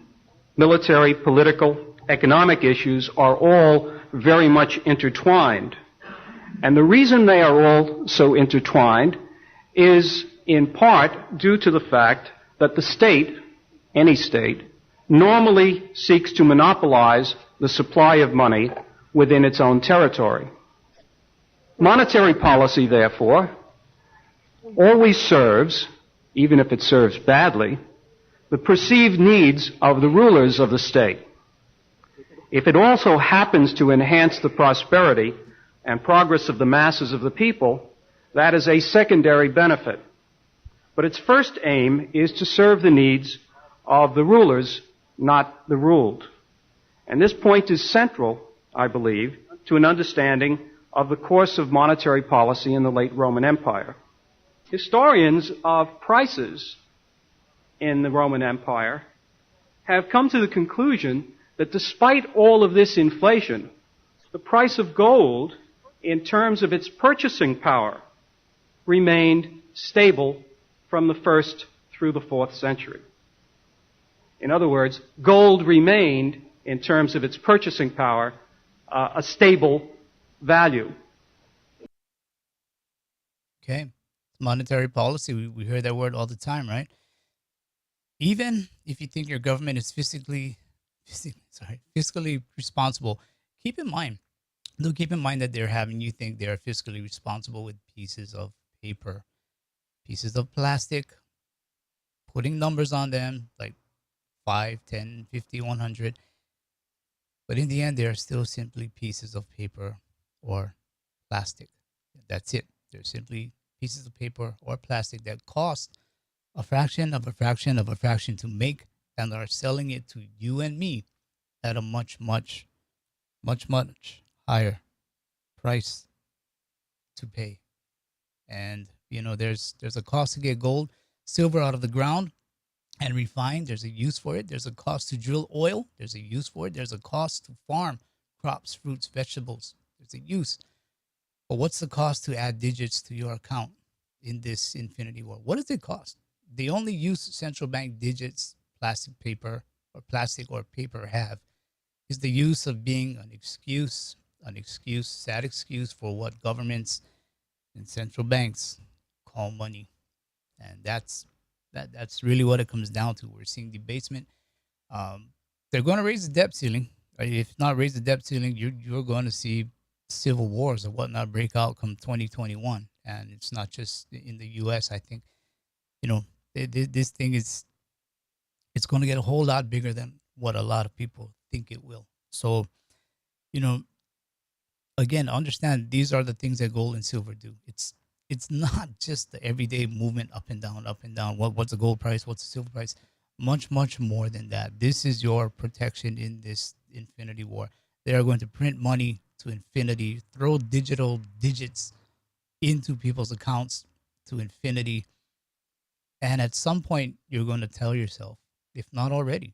military, political, economic issues are all very much intertwined. And the reason they are all so intertwined is in part due to the fact that the state, any state, normally seeks to monopolize the supply of money within its own territory. Monetary policy, therefore, always serves, even if it serves badly, the perceived needs of the rulers of the state. If it also happens to enhance the prosperity and progress of the masses of the people, that is a secondary benefit. but its first aim is to serve the needs of the rulers, not the ruled. And this point is central, I believe, to an understanding of the course of monetary policy in the late Roman Empire. Historians of prices in the Roman Empire have come to the conclusion that despite all of this inflation, the price of gold, in terms of its purchasing power, remained stable from the 1st through the 4th century. In other words, gold remained, in terms of its purchasing power, a stable value. Okay. Monetary policy, we hear that word all the time, right? Even if you think your government is fiscally responsible, keep in mind that they're having you think they're fiscally responsible with pieces of paper, pieces of plastic, putting numbers on them like 5, 10, 50, 100. But in the end, they are still simply pieces of paper or plastic. That's it. They're simply pieces of paper or plastic that cost a fraction of a fraction of a fraction to make, and are selling it to you and me at a much, much, much, much higher price to pay. And there's a cost to get gold, silver out of the ground and refine. There's a use for it. There's a cost to drill oil. There's a use for it. There's a cost to farm crops, fruits, vegetables. There's a use. But what's the cost to add digits to your account in this infinity war? What does it cost? The only use central bank digits, plastic or paper have is the use of being an excuse, sad excuse for what governments and central banks call money. And that's really what it comes down to. We're seeing debasement. They're going to raise the debt ceiling. If not raise the debt ceiling, you're going to see civil wars or whatnot break out come 2021. And it's not just in the U.S. I think, this thing it's going to get a whole lot bigger than what a lot of people think it will. So, again, understand these are the things that gold and silver do. It's not just the everyday movement up and down, up and down. What's the gold price? What's the silver price? Much, much more than that. This is your protection in this infinity war. They are going to print money to infinity, throw digital digits into people's accounts to infinity. And at some point, you're going to tell yourself, if not already,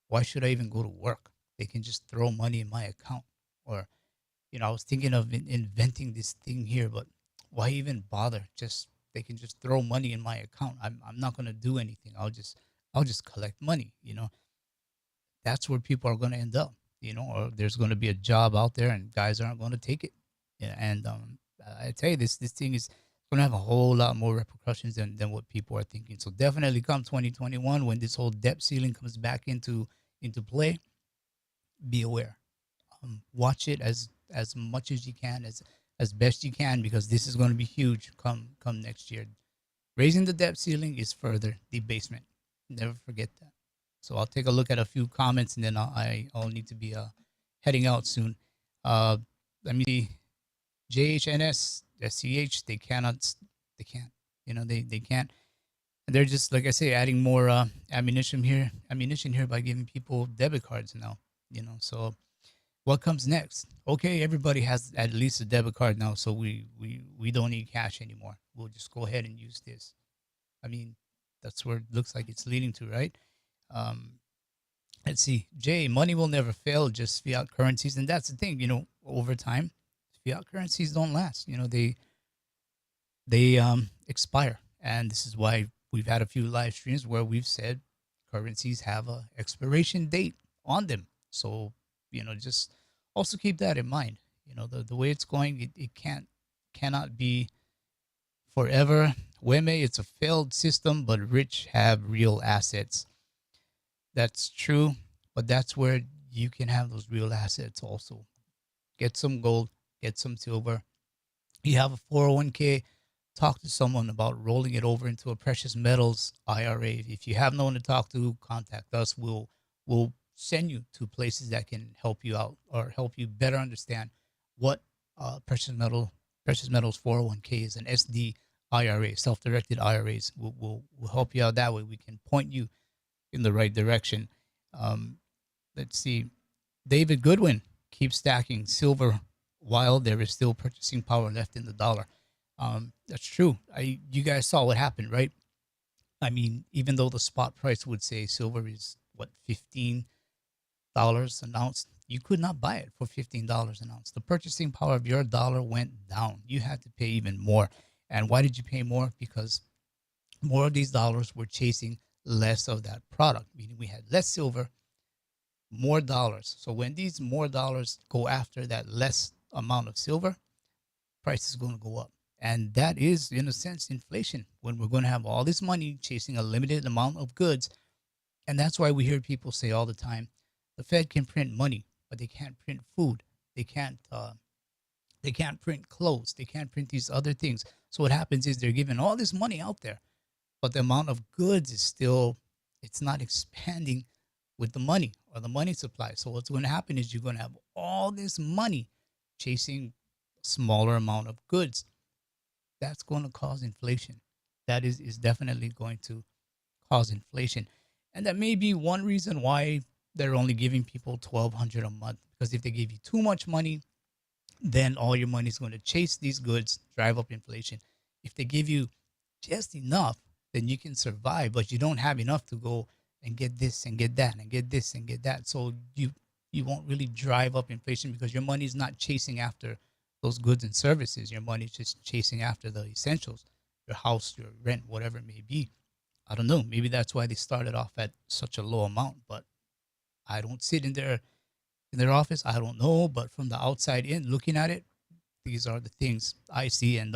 why should I even go to work? They can just throw money in my account. Or, I was thinking of inventing this thing here, but why even bother? They can just throw money in my account. I'm not going to do anything. I'll just collect money. That's where people are going to end up. Or there's going to be a job out there and guys aren't going to take it. Yeah, and I tell you, this thing is going to have a whole lot more repercussions than what people are thinking. So definitely come 2021, when this whole debt ceiling comes back into play, be aware. Watch it as much as you can, as best you can, because this is going to be huge come next year. Raising the debt ceiling is further debasement. Never forget that. So I'll take a look at a few comments, and then I'll need to be heading out soon. Let me see. JHNS, SCH, they can't. They can't. And they're just, like I say, adding more ammunition here by giving people debit cards now. So what comes next? Okay, everybody has at least a debit card now, so we don't need cash anymore. We'll just go ahead and use this. I mean, that's where it looks like it's leading to, right? Let's see. Jay, money will never fail, just fiat currencies. And that's the thing, over time, fiat currencies don't last. They expire. And this is why we've had a few live streams where we've said currencies have a expiration date on them. So, just also keep that in mind. The way it's going, it cannot be forever. Weme, it's a failed system, but rich have real assets. That's true, but that's where you can have those real assets also. Get some gold, get some silver. You have a 401k, talk to someone about rolling it over into a precious metals IRA. If you have no one to talk to, contact us. We'll send you to places that can help you out or help you better understand what precious metals 401k is, an SD IRA, self-directed IRAs. We'll help you out that way. We can point you in the right direction. Um, let's see. David Goodwin keeps stacking silver while there is still purchasing power left in the dollar. That's true. You guys saw what happened, right? I mean, even though the spot price would say silver is what, $15 an ounce, you could not buy it for $15 an ounce. The purchasing power of your dollar went down. You had to pay even more. And why did you pay more? Because more of these dollars were chasing less of that product, meaning we had less silver, more dollars. So when these more dollars go after that less amount of silver, price is going to go up. And that is, in a sense, inflation, when we're going to have all this money chasing a limited amount of goods. And that's why we hear people say all the time, the Fed can print money, but they can't print food. They can't print clothes. They can't print these other things. So what happens is they're giving all this money out there, but the amount of goods is still, it's not expanding with the money or the money supply. So what's going to happen is you're going to have all this money chasing a smaller amount of goods. That's going to cause inflation. That is definitely going to cause inflation. And that may be one reason why they're only giving people $1,200 a month, because if they give you too much money, then all your money is going to chase these goods, drive up inflation. If they give you just enough, then you can survive, but you don't have enough to go and get this and get that and get this and get that. So you won't really drive up inflation because your money is not chasing after those goods and services. Your money is just chasing after the essentials, your house, your rent, whatever it may be. I don't know. Maybe that's why they started off at such a low amount, but I don't sit in their office. I don't know, but from the outside in, looking at it, these are the things I see, and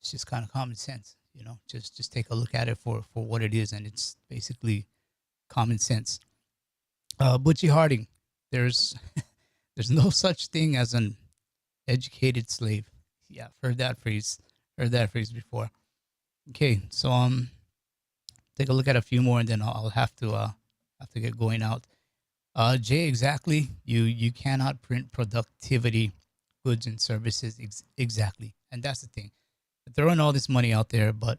it's just kind of common sense, you know. Just take a look at it for what it is, and it's basically common sense. Butchie Harding, there's there's no such thing as an educated slave. Yeah, I've heard that phrase before. Okay, so take a look at a few more, and then I'll have to get going out. Jay, exactly. You cannot print productivity, goods and services exactly, and that's the thing. They're throwing all this money out there, but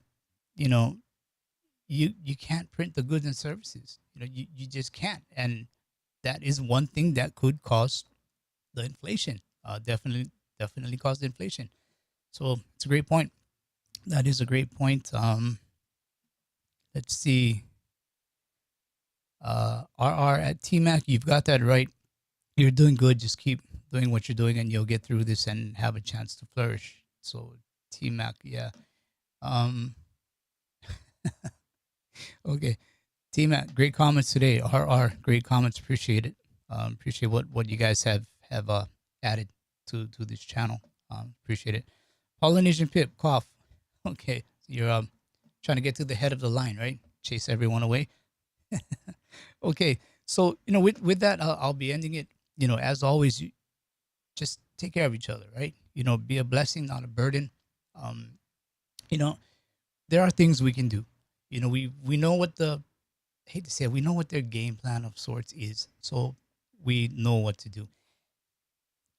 you know, you can't print the goods and services. You know, you just can't, and that is one thing that could cause the inflation. Definitely cause the inflation. So it's a great point. That is a great point. Let's see. RR at TMAC, you've got that right. You're doing good. Just keep doing what you're doing, and you'll get through this and have a chance to flourish. So TMAC, yeah. Okay, TMAC, great comments today. RR, great comments. Appreciate it. Appreciate what you guys have added to this channel. Appreciate it. Polynesian Pip, cough. Okay, you're trying to get to the head of the line, right? Chase everyone away. Okay, so you know, with that, I'll be ending it. You know, as always, you just take care of each other, right? You know, be a blessing, not a burden. You know, there are things we can do. You know, we know what I hate to say it, we know what their game plan of sorts is, so we know what to do.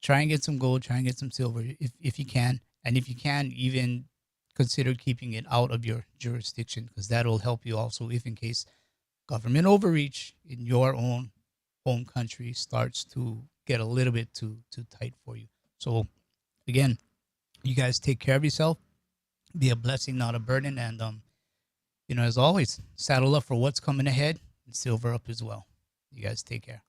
Try and get some gold, try and get some silver if you can, and if you can, even consider keeping it out of your jurisdiction, because that'll help you also if in case government overreach in your own home country starts to get a little bit too tight for you. So again, you guys take care of yourself, be a blessing, not a burden, and you know, as always, saddle up for what's coming ahead and silver up as well. You guys take care.